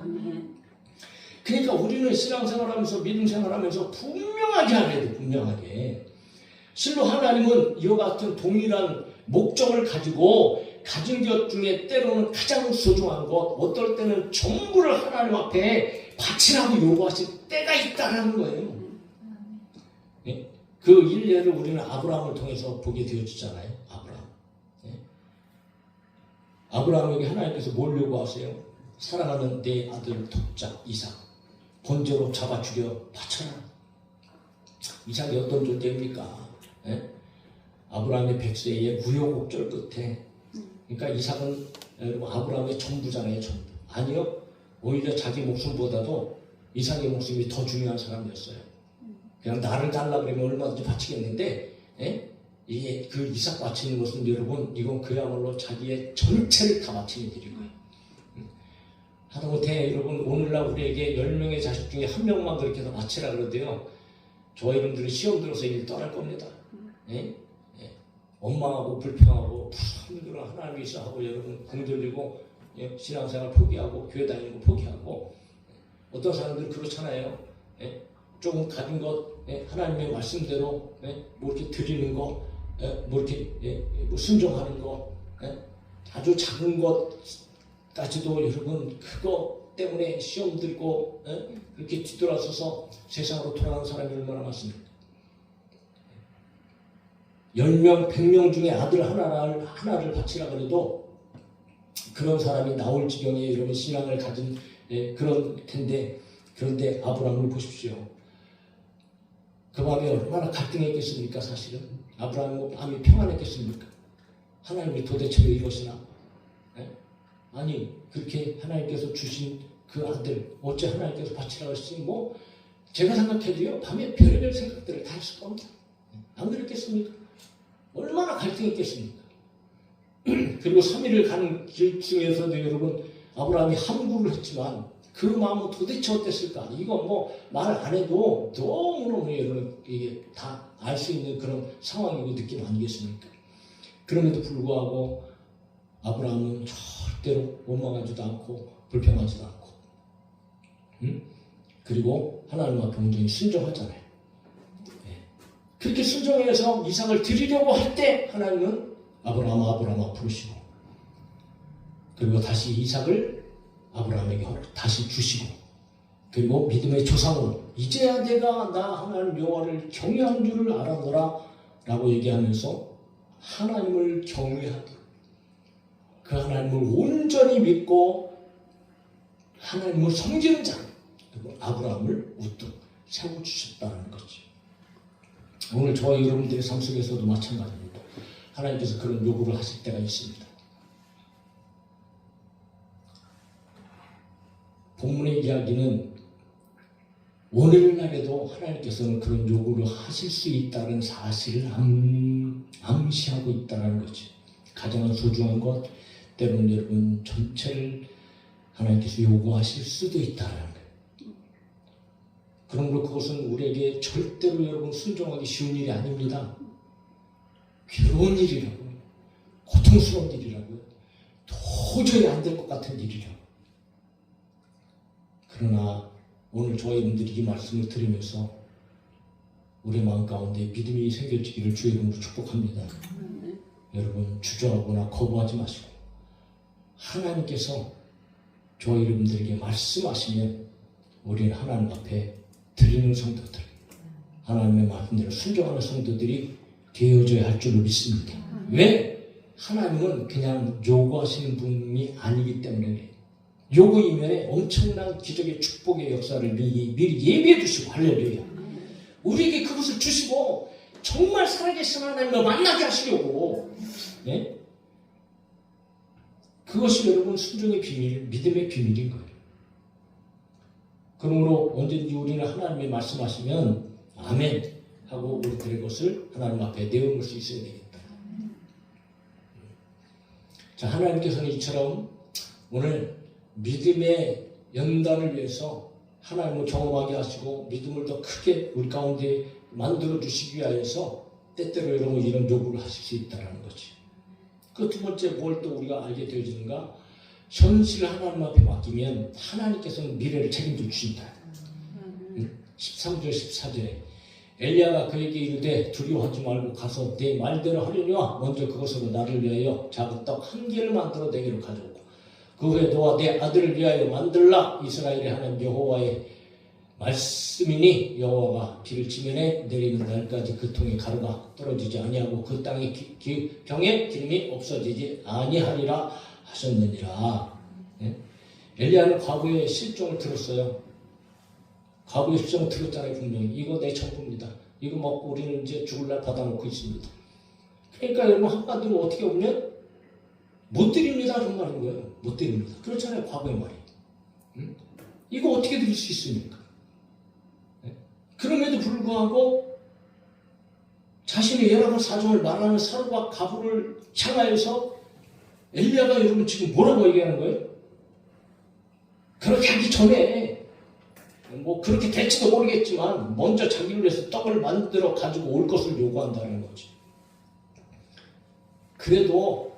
[SPEAKER 1] 그러니까 우리는 신앙생활하면서 믿음생활하면서 분명하게 하셔야 돼요. 분명하게. 실로 하나님은 이와 같은 동일한 목적을 가지고 가진 것 중에 때로는 가장 소중한 것, 어떨 때는 전부를 하나님 앞에 바치라고 요구하실 때가 있다는 거예요. 네? 그 일례를 우리는 아브라함을 통해서 보게 되어지잖아요. 아브라함. 네? 아브라함에게 하나님께서 뭘 요구하세요? 사랑하는 내 아들 독자 이삭 번제로 잡아 죽여 바쳐라. 이삭이 어떤 존재입니까? 네? 아브라함의 100세의 우여곡절 끝에 그러니까 이삭은 여러분 아브라함의 전부잖아요. 전부. 아니요. 오히려 자기 목숨보다도 이삭의 목숨이 더 중요한 사람이었어요. 그냥 나를 달라 그러면 얼마든지 바치겠는데 예? 이게 그 이삭 바치는 것은 여러분 이건 그야말로 자기의 전체를 다 바치는 일이고요. 하다못해 여러분 오늘날 우리에게 10명의 자식 중에 1명만 그렇게 해서 바치라 그러대요. 저와 여러분들은 시험 들어서 일 떠날 겁니다. 예? 예. 원망하고 불평하고 무슨 하나님이 있어 하고 여러분 공들리고 예? 신앙생활 포기하고 교회 다니는 거 포기하고 어떤 사람들은 그렇잖아요. 예? 조금 가진 것 예? 하나님의 말씀대로 예? 뭐 이렇게 드리는 거 예? 뭐 이렇게 예? 뭐 순종하는 거 예? 아주 작은 것까지도 여러분 그거 때문에 시험 들고 예? 그렇게 뒤돌아서서 세상으로 돌아가는 사람이 얼마나 많습니까? 10명, 100명 중에 아들 하나를 바치라 그래도 그런 사람이 나올 지경에 여러분 신앙을 가진 예, 그런 텐데 그런데 아브라함을 보십시오. 그 밤에 얼마나 갈등했겠습니까? 사실은 아브라함은 밤이 평안했겠습니까? 하나님이 도대체 왜 이러시나? 예? 아니 그렇게 하나님께서 주신 그 아들 어째 하나님께서 바치라고 하시지 뭐 제가 생각해도요 밤에 별의별 생각들을 다 했을 겁니다. 안 그랬겠습니까? 얼마나 갈등했겠습니까? 그리고 3일을 가는 길 중에서도 여러분 아브라함이 함구를 했지만 그 마음은 도대체 어땠을까? 이거 뭐 말 안 해도 너무너무 여러분 이게 다 알 수 있는 그런 상황이고 느낌 아니겠습니까? 그럼에도 불구하고 아브라함은 절대로 원망하지도 않고 불평하지도 않고 그리고 하나님 앞에 온전히 순종하잖아요. 그렇게 순종해서 이삭을 드리려고 할 때 하나님은 아브라함아 부르시고 그리고 다시 이삭을 아브라함에게 다시 주시고 그리고 믿음의 조상으로 이제야 내가 나 하나님 여호와를 경외한 줄을 알아노라 라고 얘기하면서 하나님을 경외하도록 그 하나님을 온전히 믿고 하나님을 섬기는 자, 그리고 아브라함을 우뚝 세워주셨다는 거지. 오늘 저와 여러분들의 삶 속에서도 마찬가지입니다. 하나님께서 그런 요구를 하실 때가 있습니다. 본문의 이야기는 오늘날에도 하나님께서는 그런 요구를 하실 수 있다는 사실을 암시하고 있다는 거지. 가장 소중한 것, 때로는 여러분 전체를 하나님께서 요구하실 수도 있다는 거예요. 그러므로 그것은 우리에게 절대로 여러분 순종하기 쉬운 일이 아닙니다. 괴로운 일이라고요. 고통스러운 일이라고요. 도저히 안 될 것 같은 일이라고. 그러나 오늘 저희 분들이 이 말씀을 들으면서 우리 마음 가운데 믿음이 생겨지기를 주의 이름으로 축복합니다. 여러분 주저하거나 거부하지 마시고 하나님께서 저희 여러분들에게 말씀하시면 우리는 하나님 앞에 드리는 성도들, 하나님의 말씀대로 순종하는 성도들이 되어져야 할 줄로 믿습니다. 왜? 하나님은 그냥 요구하시는 분이 아니기 때문에 그래요. 요구 이면에 엄청난 기적의 축복의 역사를 미리 예비해 주시고, 할렐루야. 우리에게 그것을 주시고 정말 살아계신 하나님을 만나게 하시려고, 네? 그것이 여러분 순종의 비밀, 믿음의 비밀인 거예요. 그러므로 언제든지 우리는 하나님이 말씀하시면 아멘 하고 우리들의 것을 하나님 앞에 내어놓을 수 있어야 되겠다. 자, 하나님께서는 이처럼 오늘 믿음의 연단을 위해서 하나님을 경험하게 하시고 믿음을 더 크게 우리 가운데 만들어 주시기 위하여서 때때로 여러분 이런 요구를 하실 수 있다는 거지. 그 두 번째 뭘 또 우리가 알게 되어지는가? 현실을 하나님 앞에 맡기면 하나님께서는 미래를 책임져 주신다. 13절 14절에 엘리야가 그에게 이르되 두려워하지 말고 가서 내 말대로 하려니와 먼저 그것으로 나를 위하여 작은 떡 한 개를 만들어 내게로 가져오고 그 후에 너와 내 아들을 위하여 만들라. 이스라엘의 하나님 여호와의 말씀이니 여호와가 비를 지면에 내리는 날까지 그 통에 가루가 떨어지지 아니하고 그 땅의 병에 기름이 없어지지 아니하리라 하셨느니라. 네? 엘리야는 과거의 실종을 들었어요. 과거의 실종을 들었잖아요. 분명히 이거 내 전부입니다. 이거 먹고 우리는 이제 죽을 날 받아놓고 있습니다. 그러니까 여러분 한마디로 어떻게 보면 못 드립니다. 그런 말인 거예요. 못 드립니다. 그렇잖아요. 과거의 말이. 이거 어떻게 드릴 수 있습니까? 그럼에도 불구하고 자신의 열악한 사정을 말하는 사르밧 가부를 향하여서 엘리야가 여러분 지금 뭐라고 얘기하는 거예요? 그렇게 하기 전에 뭐 그렇게 될지도 모르겠지만 먼저 자기를 위해서 떡을 만들어 가지고 올 것을 요구한다는 거지. 그래도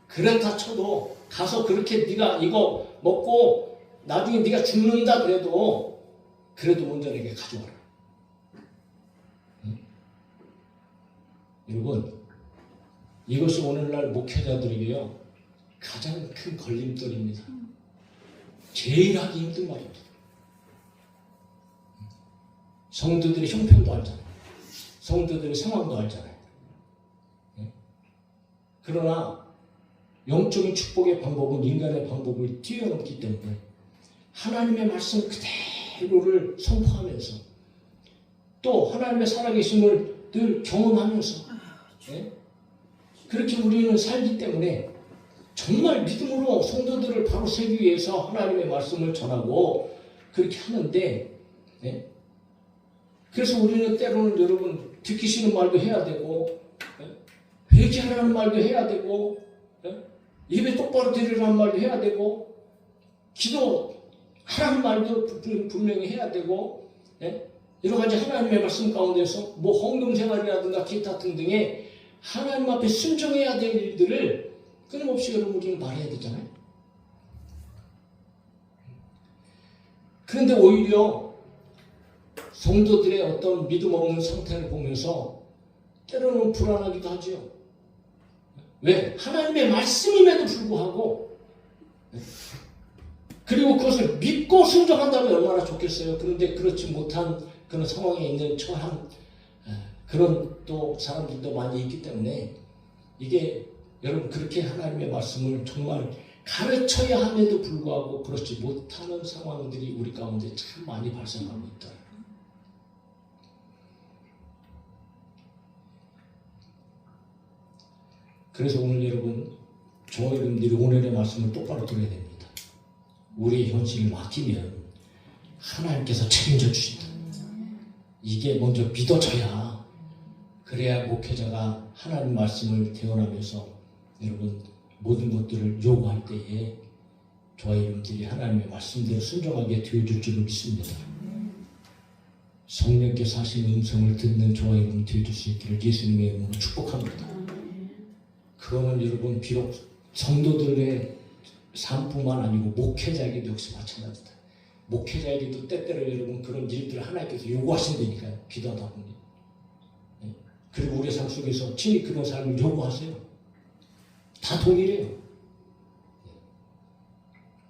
[SPEAKER 1] 그렇다 쳐도 가서 그렇게 네가 이거 먹고 나중에 네가 죽는다 그래도 먼저 내게 가져와라. 여러분 이것이 오늘날 목회자들에게요 가장 큰 걸림돌입니다. 제일 하기 힘든 말입니다. 성도들의 형편도 알잖아요. 성도들의 상황도 알잖아요. 그러나 영적인 축복의 방법은 인간의 방법을 뛰어넘기 때문에 하나님의 말씀 그대로를 선포하면서 또 하나님의 살아계심을 늘 경험하면서 그렇게 우리는 살기 때문에 정말 믿음으로 성도들을 바로 세우기 위해서 하나님의 말씀을 전하고 그렇게 하는데 그래서 우리는 때로는 여러분 듣기 싫은 말도 해야 되고 회개하라는 말도 해야 되고 예배 똑바로 드리라는 말도 해야 되고 기도하라는 말도 분명히 해야 되고 여러 가지 하나님의 말씀 가운데서 뭐 헌금 생활이라든가 기타 등등의 하나님 앞에 순종해야 될 일들을 끊임없이 여러분 우리는 말해야 되잖아요. 그런데 오히려 성도들의 어떤 믿음 없는 상태를 보면서 때로는 불안하기도 하죠. 왜? 하나님의 말씀임에도 불구하고 그리고 그것을 믿고 순종한다면 얼마나 좋겠어요. 그런데 그렇지 못한 그런 상황에 있는 처한 그런 또 사람들도 많이 있기 때문에 이게 여러분 그렇게 하나님의 말씀을 정말 가르쳐야 함에도 불구하고 그렇지 못하는 상황들이 우리 가운데 참 많이 발생하고 있다. 그래서 오늘 여러분, 저와 여러분들이 오늘의 말씀을 똑바로 들어야 됩니다. 우리의 현실을 맡기면 하나님께서 책임져 주신다. 이게 먼저 믿어져야, 그래야 목회자가 하나님 말씀을 대언하면서 여러분 모든 것들을 요구할 때에 저와 여러분들이 하나님의 말씀대로 순종하게 되어줄 줄을 믿습니다. 성령께서 하신 음성을 듣는 저와 여러분 되어줄 수 있기를 예수님의 이름으로 축복합니다. 그거는 여러분 비록 성도들의 삶뿐만 아니고 목회자에게도 역시 마찬가지다. 목회자에게도 때때로 여러분 그런 일들을 하나님께서 요구하신다니까요. 기도하다 보니. 그리고 우리의 삶 속에서 친히 그런 삶을 요구하세요. 다 동일해요.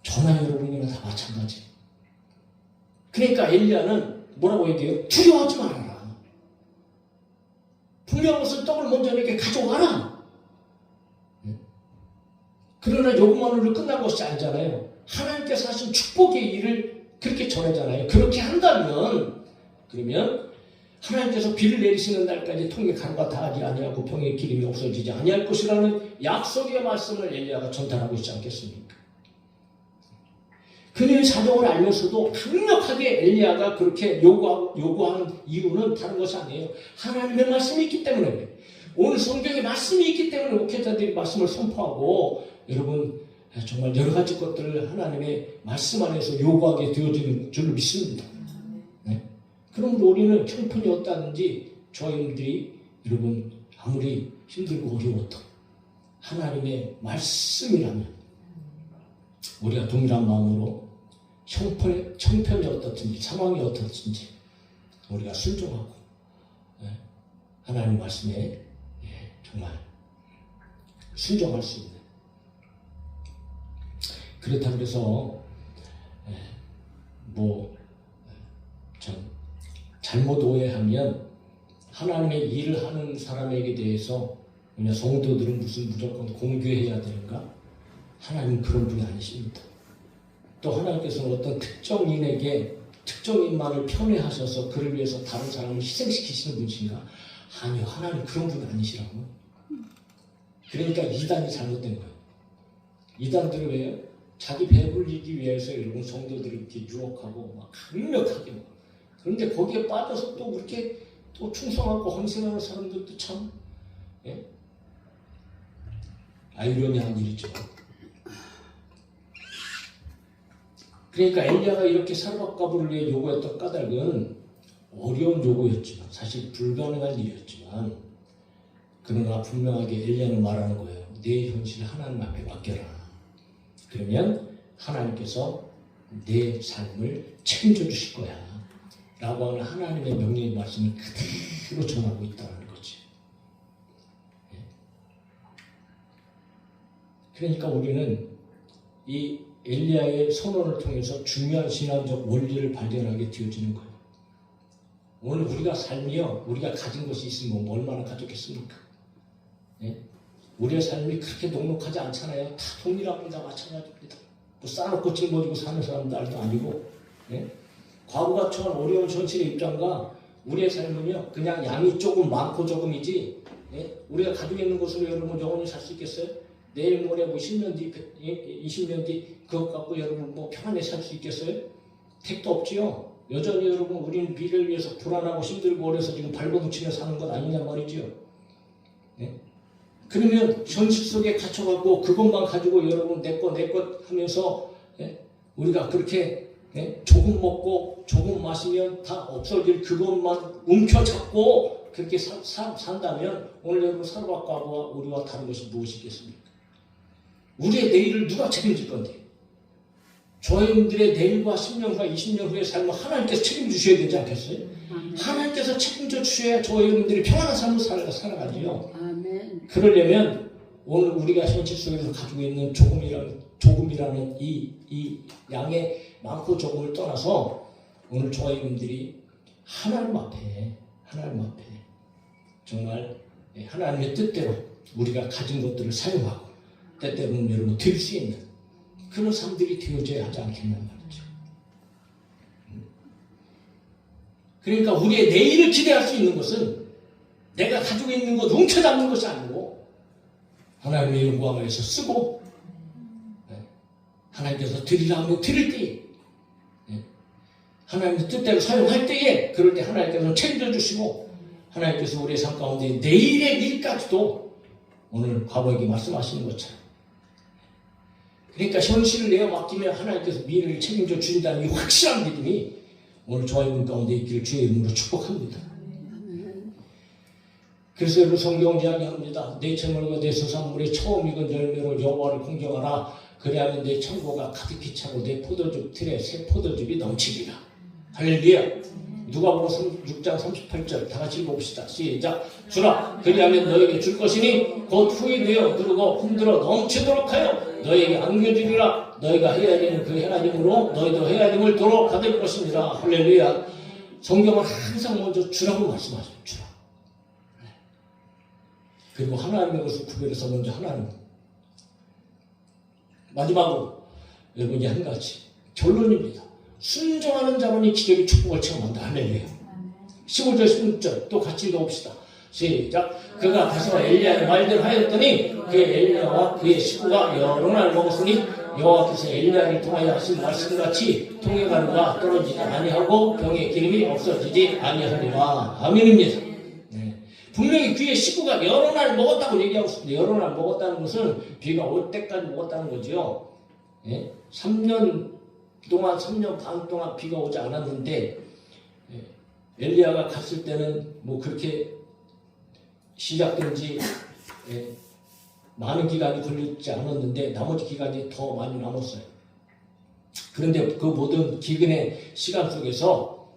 [SPEAKER 1] 저나 여러분이나 다 마찬가지. 그러니까 엘리야는 뭐라고 얘기해요? 두려워하지 말아라. 분명한 것을 떡을 먼저 내게 가져와라. 그러나 요구만으로 끝난 것이 아니잖아요. 하나님께서 하신 축복의 일을 그렇게 전하잖아요. 그렇게 한다면, 그러면 하나님께서 비를 내리시는 날까지 통에 간과 다하지 아니하고 병의 기름이 없어지지 아니할 것이라는 약속의 말씀을 엘리야가 전달하고 있지 않겠습니까? 그녀의 사정을 알면서도 강력하게 엘리야가 그렇게 요구하는 이유는 다른 것이 아니에요. 하나님의 말씀이 있기 때문에 그래요. 오늘 성경에 말씀이 있기 때문에 목회자들이 말씀을 선포하고 여러분 정말 여러 가지 것들을 하나님의 말씀 안에서 요구하게 되어지는 줄로 믿습니다. 네? 그러므로 우리는 형편이 어떠한지 저와 여러분들이 여러분 아무리 힘들고 어려워도 하나님의 말씀이라면 우리가 동일한 마음으로 형편이 어떻든지 상황이 어떻든지 우리가 순종하고 하나님 말씀에 정말 순종할 수 있는, 그렇다고 해서 잘못 오해하면 하나님의 일을 하는 사람에게 대해서 그냥 성도들은 무조건 공개해야 되는가? 하나님은 그런 분이 아니십니다. 또 하나님께서는 어떤 특정인에게 특정인만을 편애하셔서 그를 위해서 다른 사람을 희생시키시는 분이신가? 아니요, 하나님 그런 분이 아니시라고. 그러니까 이단이 잘못된 거예요. 이단들은 왜요? 자기 배불리기 위해서 여러분 성도들을 이렇게 유혹하고 막 강력하게 막. 그런데 거기에 빠져서 또 그렇게 또 충성하고 헌신하는 사람들도 참 아이러니한 일이죠. 그러니까 엘리야가 이렇게 사르밧가불을 위해 요구했던 까닭은 어려운 요구였지만 사실 불가능한 일이었지만 그러나 분명하게 엘리야는 말하는 거예요. 내 현실을 하나님 앞에 맡겨라. 그러면 하나님께서 내 삶을 책임져 주실 거야 라고 하는 하나님의 명령의 말씀을 그대로 전하고 있다는 거지. 그러니까 우리는 이 엘리야의 선언을 통해서 중요한 신앙적 원리를 발견하게 되어지는 거예요. 오늘 우리가 삶이요, 우리가 가진 것이 있으면 얼마나 가졌겠습니까? 우리의 삶이 그렇게 녹록하지 않잖아요. 다 동일합니다. 마찬가지입니다. 뭐 싸놓고 짊어지고 사는 사람들도 아니고, 과거가 처한 어려운 현실의 입장과 우리의 삶은요, 그냥 양이 조금 많고 조금이지, 우리가 가지고 있는 것으로 여러분 영원히 살 수 있겠어요? 내일 모레 뭐 10년 뒤, 20년 뒤 그것 갖고 여러분 뭐 편안히 살 수 있겠어요? 택도 없지요. 여전히 여러분 우리는 미래를 위해서 불안하고 힘들고 어려서 지금 발버둥치며 사는 것 아니냐 말이지요. 그러면 현실 속에 갇혀갖고 그것만 가지고 여러분 내 것 하면서 우리가 그렇게 조금 먹고 조금 마시면 다 없어질 그것만 움켜잡고 그렇게 산다면 오늘 여러분 사르밧가불과 우리와 다른 것이 무엇이겠습니까? 우리의 내일을 누가 책임질 건데? 저희들의 내일과 10년 후와 20년 후의 삶을 하나님께서 책임주셔야 되지 않겠어요? 하나님께서 책임져 주셔야 저희들이 평안한 삶을 살아가지요. 그러려면 오늘 우리가 현실 속에서 가지고 있는 조금이라는 이 양의 많고 조금을 떠나서 오늘 저희들이 하나님 앞에 정말 하나님의 뜻대로 우리가 가진 것들을 사용하고 때때로는 여러분 드릴 수 있는 그런 삶들이 되어져야 하지 않겠냐 말이죠. 그러니까 우리의 내일을 기대할 수 있는 것은 내가 가지고 있는 것 훔쳐잡는 것이 아니고 하나님의 영광을 위해서 쓰고 하나님께서 드리라 하면 드릴 때에 하나님의 뜻대로 사용할 때에 그럴 때 하나님께서는 책임져주시고 하나님께서 우리의 삶 가운데 내일의 일까지도 오늘 과부에게 말씀하시는 것처럼 그러니까 현실을 내어 맡기면 하나님께서 미래를 책임져 주신다는 이 확실한 믿음이 오늘 저와 여러분 가운데 있기를 주의 이름으로 축복합니다. 그래서 여러분 성경은 이야기합니다. 내 채물과 내 소산물의 처음 익은 열매로 여호와를 공경하라. 그리하면 내 창고가 가득히 차고 내 포도즙 틀에 새 포도즙이 넘치리라. 할렐루야. 누가복음 6장 38절 다 같이 읽어봅시다. 시작. 주라 그리하면 너에게 줄 것이니 곧 후이 되어 누르고 흔들어 넘치도록 하여 너에게 안겨주리라. 너희가 해야 되는 그 행하짐으로 너희도 해야 됨을 도로 받을 것이니라. 할렐루야. 성경은 항상 먼저 주라고 말씀하십니다. 주라. 그리고 하나님의 것을 구별해서 먼저 하나님. 마지막으로 여러분이 한 가지 결론입니다. 순종하는 자만이 기적의 축복을 체험한다. 할렐루야. 15절 16절 또 같이 읽어봅시다. 시작. 그가 가서 엘리야의 말대로 하였더니 그 엘리야와 그의 식구가 여러 날 먹었으니 여호와께서 엘리야를 통하여 하신 말씀같이 통해가루가 떨어지지 아니하고 병의 기름이 없어지지 아니하리라. 아멘입니다. 분명히 그의 식구가 여러 날 먹었다고 얘기하고 있습니다. 여러 날 먹었다는 것은 비가 올 때까지 먹었다는 거죠. 3년 동안 3년 반 동안 비가 오지 않았는데 엘리야가 갔을 때는 뭐 그렇게 시작된 지 많은 기간이 걸리지 않았는데 나머지 기간이 더 많이 남았어요. 그런데 그 모든 기근의 시간 속에서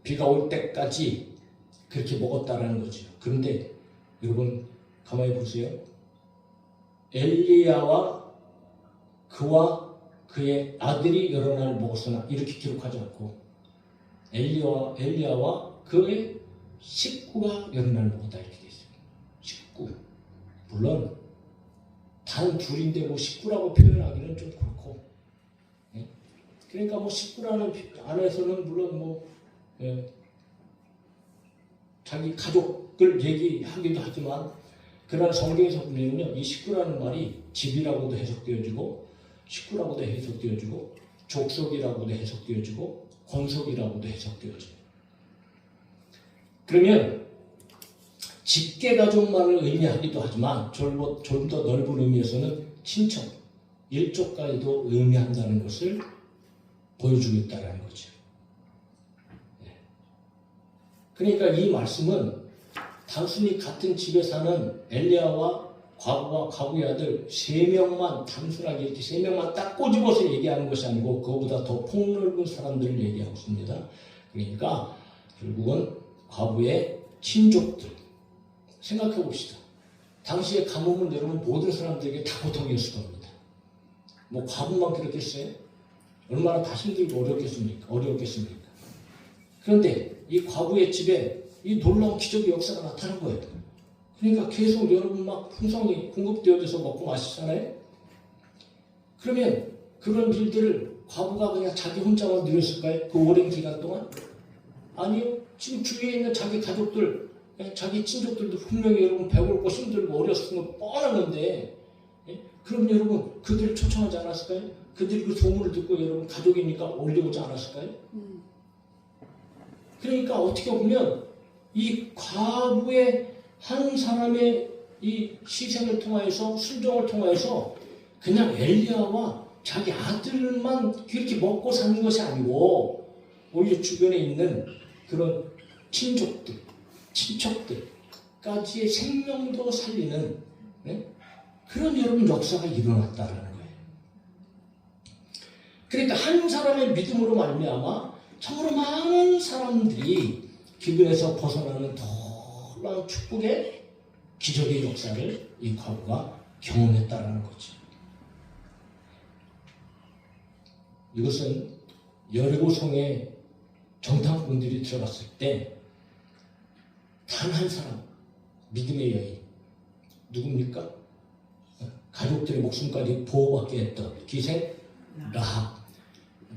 [SPEAKER 1] 비가 올 때까지 그렇게 먹었다라는 거죠. 그런데 여러분 가만히 보세요. 엘리야와 그와 그의 아들이 여러 날 먹었으나 이렇게 기록하지 않고 엘리야와 그의 식구가 여러 날 먹었다 이렇게 되어 있어요. 식구. 물론 단 둘인데 뭐 식구라고 표현하기는 좀 그렇고 그러니까 뭐 식구라는 안에서는 물론 뭐 자기 가족들 얘기하기도 하지만 그러나 성경에서 보면요 이 식구라는 말이 집이라고도 해석되어지고 식구라고도 해석되어지고 족속이라고도 해석되어지고 권속이라고도 해석되어져요. 그러면 직계가족만을 의미하기도 하지만 좀 더 넓은 의미에서는 친척, 일족까지도 의미한다는 것을 보여주고 있다는 거죠. 그러니까 이 말씀은 단순히 같은 집에 사는 엘리야와 과부와 과부의 아들 3명만 단순하게 이렇게 3명만 딱 꼬집어서 얘기하는 것이 아니고 그거보다 더 폭넓은 사람들을 얘기하고 있습니다. 그러니까 결국은 과부의 친족들 생각해 봅시다. 당시의 가뭄은 여러분 모든 사람들에게 다 고통이었을 겁니다. 뭐 과부만 그렇겠어요? 얼마나 다 힘들고 어려웠겠습니까? 그런데 이 과부의 집에 이 놀라운 기적의 역사가 나타난 거예요. 그러니까 계속 여러분 막 풍성이 공급되어져서 먹고 마시잖아요. 그러면 그런 일들을 과부가 그냥 자기 혼자만 누렸을까요? 그 오랜 기간 동안? 아니요. 지금 주위에 있는 자기 가족들, 자기 친족들도 분명히 여러분 배고프고 힘들고 어렸을 건 뻔한 건데 그럼 여러분 그들을 초청하지 않았을까요? 그들이 그 소문을 듣고 여러분 가족이니까 올려오지 않았을까요? 그러니까 어떻게 보면 이 과부의 한 사람의 이 희생을 통하여서 순종을 통하여서 그냥 엘리야와 자기 아들만 그렇게 먹고 사는 것이 아니고 오히려 주변에 있는 그런 친족들, 친척들까지의 생명도 살리는 그런 여러분 역사가 일어났다는 거예요. 그러니까 한 사람의 믿음으로 말미암아 참으로 많은 사람들이 기근에서 벗어나는 놀라운 축복의 기적의 역사를 이 과부가 경험했다라는 거죠. 이것은 여리고성에 정탐꾼들이 들어갔을 때 단 한 사람 믿음의 여인 누굽니까? 가족들의 목숨까지 보호받게 했던 기생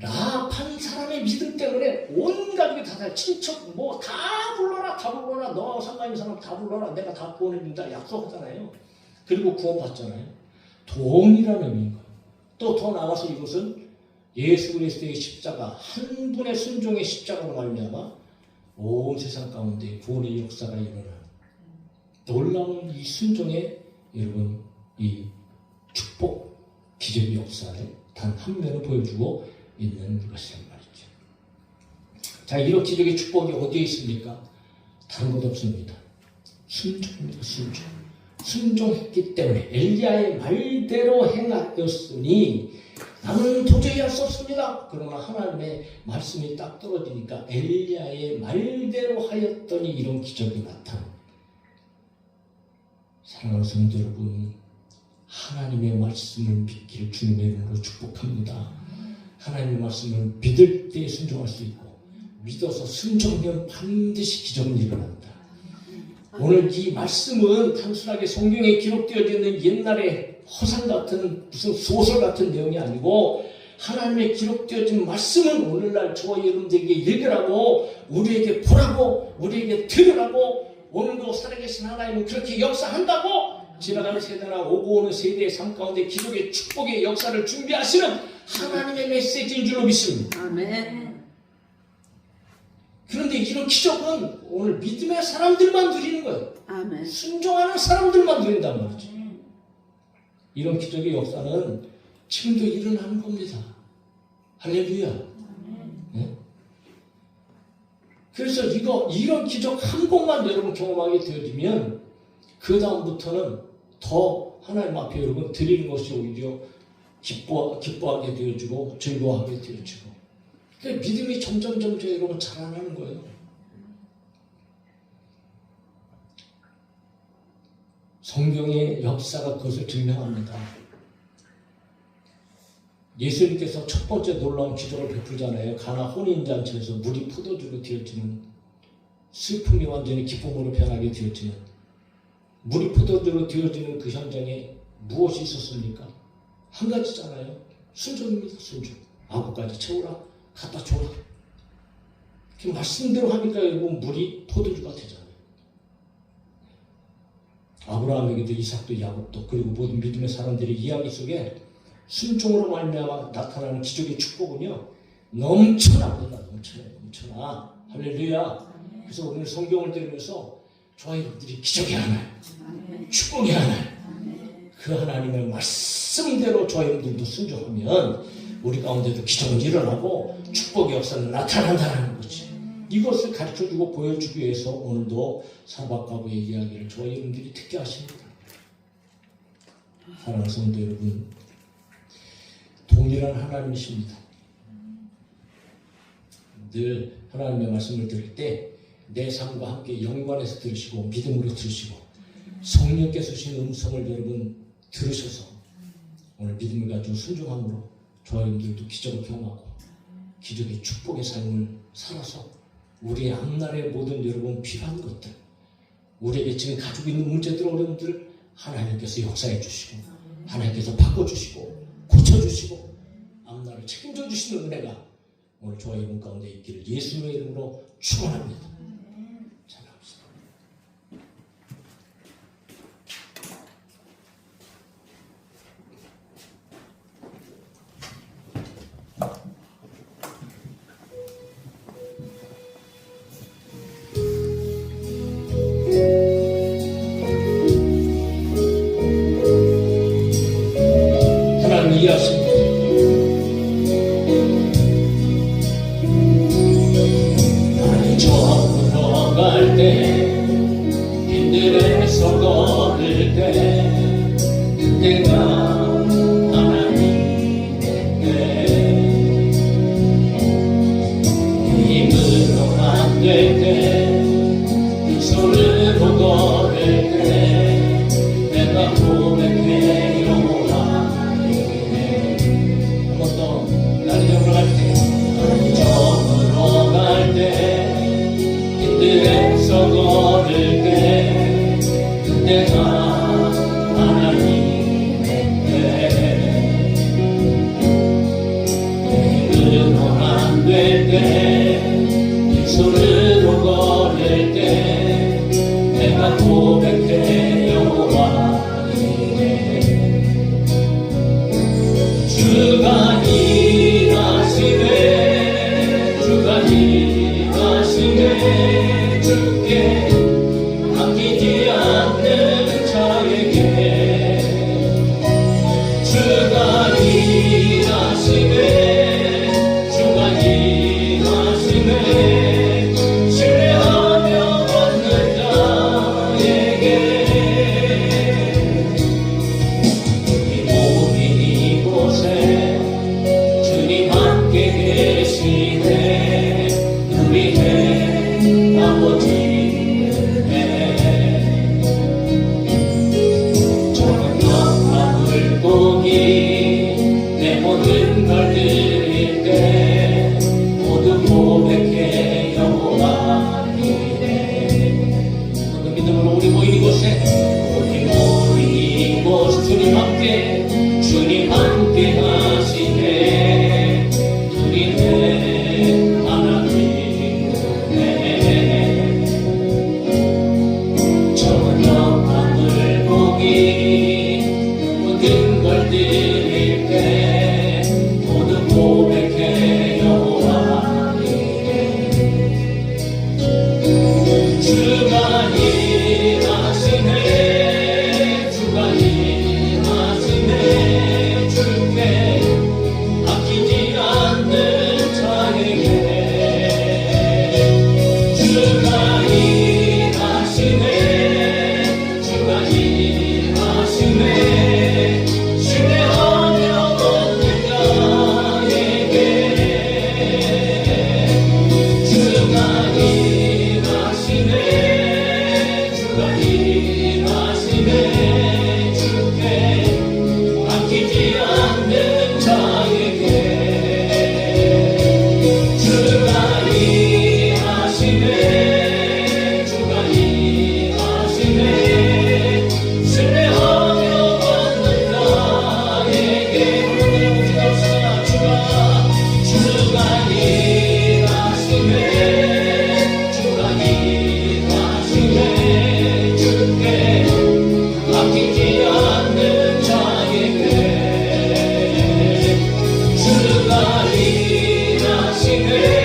[SPEAKER 1] 라합한 사람의 믿음 때문에 온 가족이 다 친척 뭐 다 불러라 너 상관인 사람 다 불러라 내가 다 구원해준다 약속하잖아요. 그리고 구원받잖아요. 동일한 의미인 거예요. 또 더 나아가서 이것은 예수 그리스도의 십자가 한 분의 순종의 십자가로 말미암아 온 세상 가운데 구원의 역사가 일어나는 놀라운 이 순종의 여러분 이 축복 기적의 역사를 단 한 면을 보여주고 있는 것이란 말이죠. 자, 이런 기적의 축복이 어디에 있습니까? 다른 것 없습니다. 순종입니다. 순종했기 때문에 엘리야의 말대로 행하였으니 나는 도저히 할 수 없습니다. 그러나 하나님의 말씀이 딱 떨어지니까 엘리야의 말대로 하였더니 이런 기적이 나타납니다. 사랑하는 성도 여러분, 하나님의 말씀을 믿기를 주님의 이름으로 축복합니다. 하나님의 말씀을 믿을 때 순종할 수 있고 믿어서 순종하면 반드시 기적은 일어난다. 오늘 이 말씀은 단순하게 성경에 기록되어 있는 옛날의 허상 같은 무슨 소설 같은 내용이 아니고 하나님의 기록되어진 말씀은 오늘날 저와 여러분들에게 읽으라고 우리에게 보라고 우리에게 들으라고 오늘도 살아계신 하나님은 그렇게 역사한다고 지나가는 세대나 오고 오는 세대의 삶 가운데 기독의 축복의 역사를 준비하시는 하나님의 메시지인 줄로 믿습니다.
[SPEAKER 3] 아멘.
[SPEAKER 1] 그런데 이런 기적은 오늘 믿음의 사람들만 누리는 거예요.
[SPEAKER 3] 아멘.
[SPEAKER 1] 순종하는 사람들만 누린단 말이죠. 이런 기적의 역사는 지금도 일어나는 겁니다. 할렐루야. 네? 그래서 이런 기적 한 번만 여러분 경험하게 되어지면 그 다음부터는 더 하나님 앞에 여러분 드리는 것이 오히려 기뻐하게 되어지고 즐거워하게 되어지고 그러니까 믿음이 점점 여러분 자라나는 거예요. 성경의 역사가 그것을 증명합니다. 예수님께서 첫 번째 놀라운 기적을 베풀잖아요. 가나 혼인잔치에서 물이 포도주로 되어지는 슬픔이 완전히 기쁨으로 변하게 되어지는 물이 포도주로 되어지는 그 현장에 무엇이 있었습니까? 한 가지잖아요. 순종입니다. 순종. 아구까지 채우라. 갖다 줘라. 그 말씀대로 하니까 여러분 물이 포도주가 되잖아요. 아브라함에게도 이삭도 야곱도 그리고 모든 믿음의 사람들의 이야기 속에 순종으로 말미암아 나타나는 기적의 축복은요 넘쳐납니다. 넘쳐나. 할렐루야. 그래서 오늘 성경을 들으면서 저와 여러분들이 기적의 하나님, 축복의 하나님, 그 하나님의 말씀대로 저와 여러분들도 순종하면 우리 가운데도 기적은 일어나고 축복의 역사는 나타난다는 거지. 이것을 가르쳐주고 보여주기 위해서 오늘도 사박가부의 이야기를 저와 여러분들이 듣게 하십니다. 사랑하는 성도 여러분, 동일한 하나님이십니다. 늘 하나님의 말씀을 들을 때 내 삶과 함께 연관해서 들으시고 믿음으로 들으시고 성령께서 주신 음성을 여러분 들으셔서 오늘 믿음을 가지고 순종함으로 저와 여러분들도 기적을 경험하고 기적의 축복의 삶을 살아서 우리의 앞날의 모든 여러분 필요한 것들 우리에게 지금 가지고 있는 문제들 어려움들을 하나님께서 역사해 주시고 하나님께서 바꿔주시고 고쳐주시고 앞날을 책임져 주시는 은혜가 오늘 저와 여러분 가운데 있기를 예수님의 이름으로 축원합니다. 찬양합시다. 하나님 이해하십니다. 걸어갈 때 힘들어서 걸을 때 그때가 하나님의 힘으로 안 될 때 손으로 걸을 때 내가 고백해요 하나님의 한 번 더 나를 잡으러 갈 때 잡으러 갈 때 힘들어서 걸을 때 그때가 하나님의 손으로 걸을 때 내가 고백해 여호와 이래 주가 일하시네 주가 일하시네 주께 아끼지 않는 자에게 주가 일하시네 주가 일하시네 신뢰하며 얻는 자에게 이 모든 이곳에 주님 함께 계시네 우리의 아버지 내 모든 걸 드릴 때 모두 고백해 여호와 이래 모든 믿음으로 우리 모인 이곳에 우리 모인 이곳 주님 함께 하시네 우리는 하나님 은혜 저녁 하늘 보기 모든 걸 드릴 때 모두 고백해 여호와 이래 주가 일하시네 주가 일하시네 주께 아끼지 않는 자에게 주가 일하시네 주가 일하시네 신뢰하며 얻는 자에게 주가 일하시네 주가 일하시네 주께 아끼지 않는 자에게 주가 일하시네 주가 일하시네 신뢰하며 얻는 자에게 주가 일하시네 주가 일하시네 주께 아끼지 않는 자에게 주가 일하시네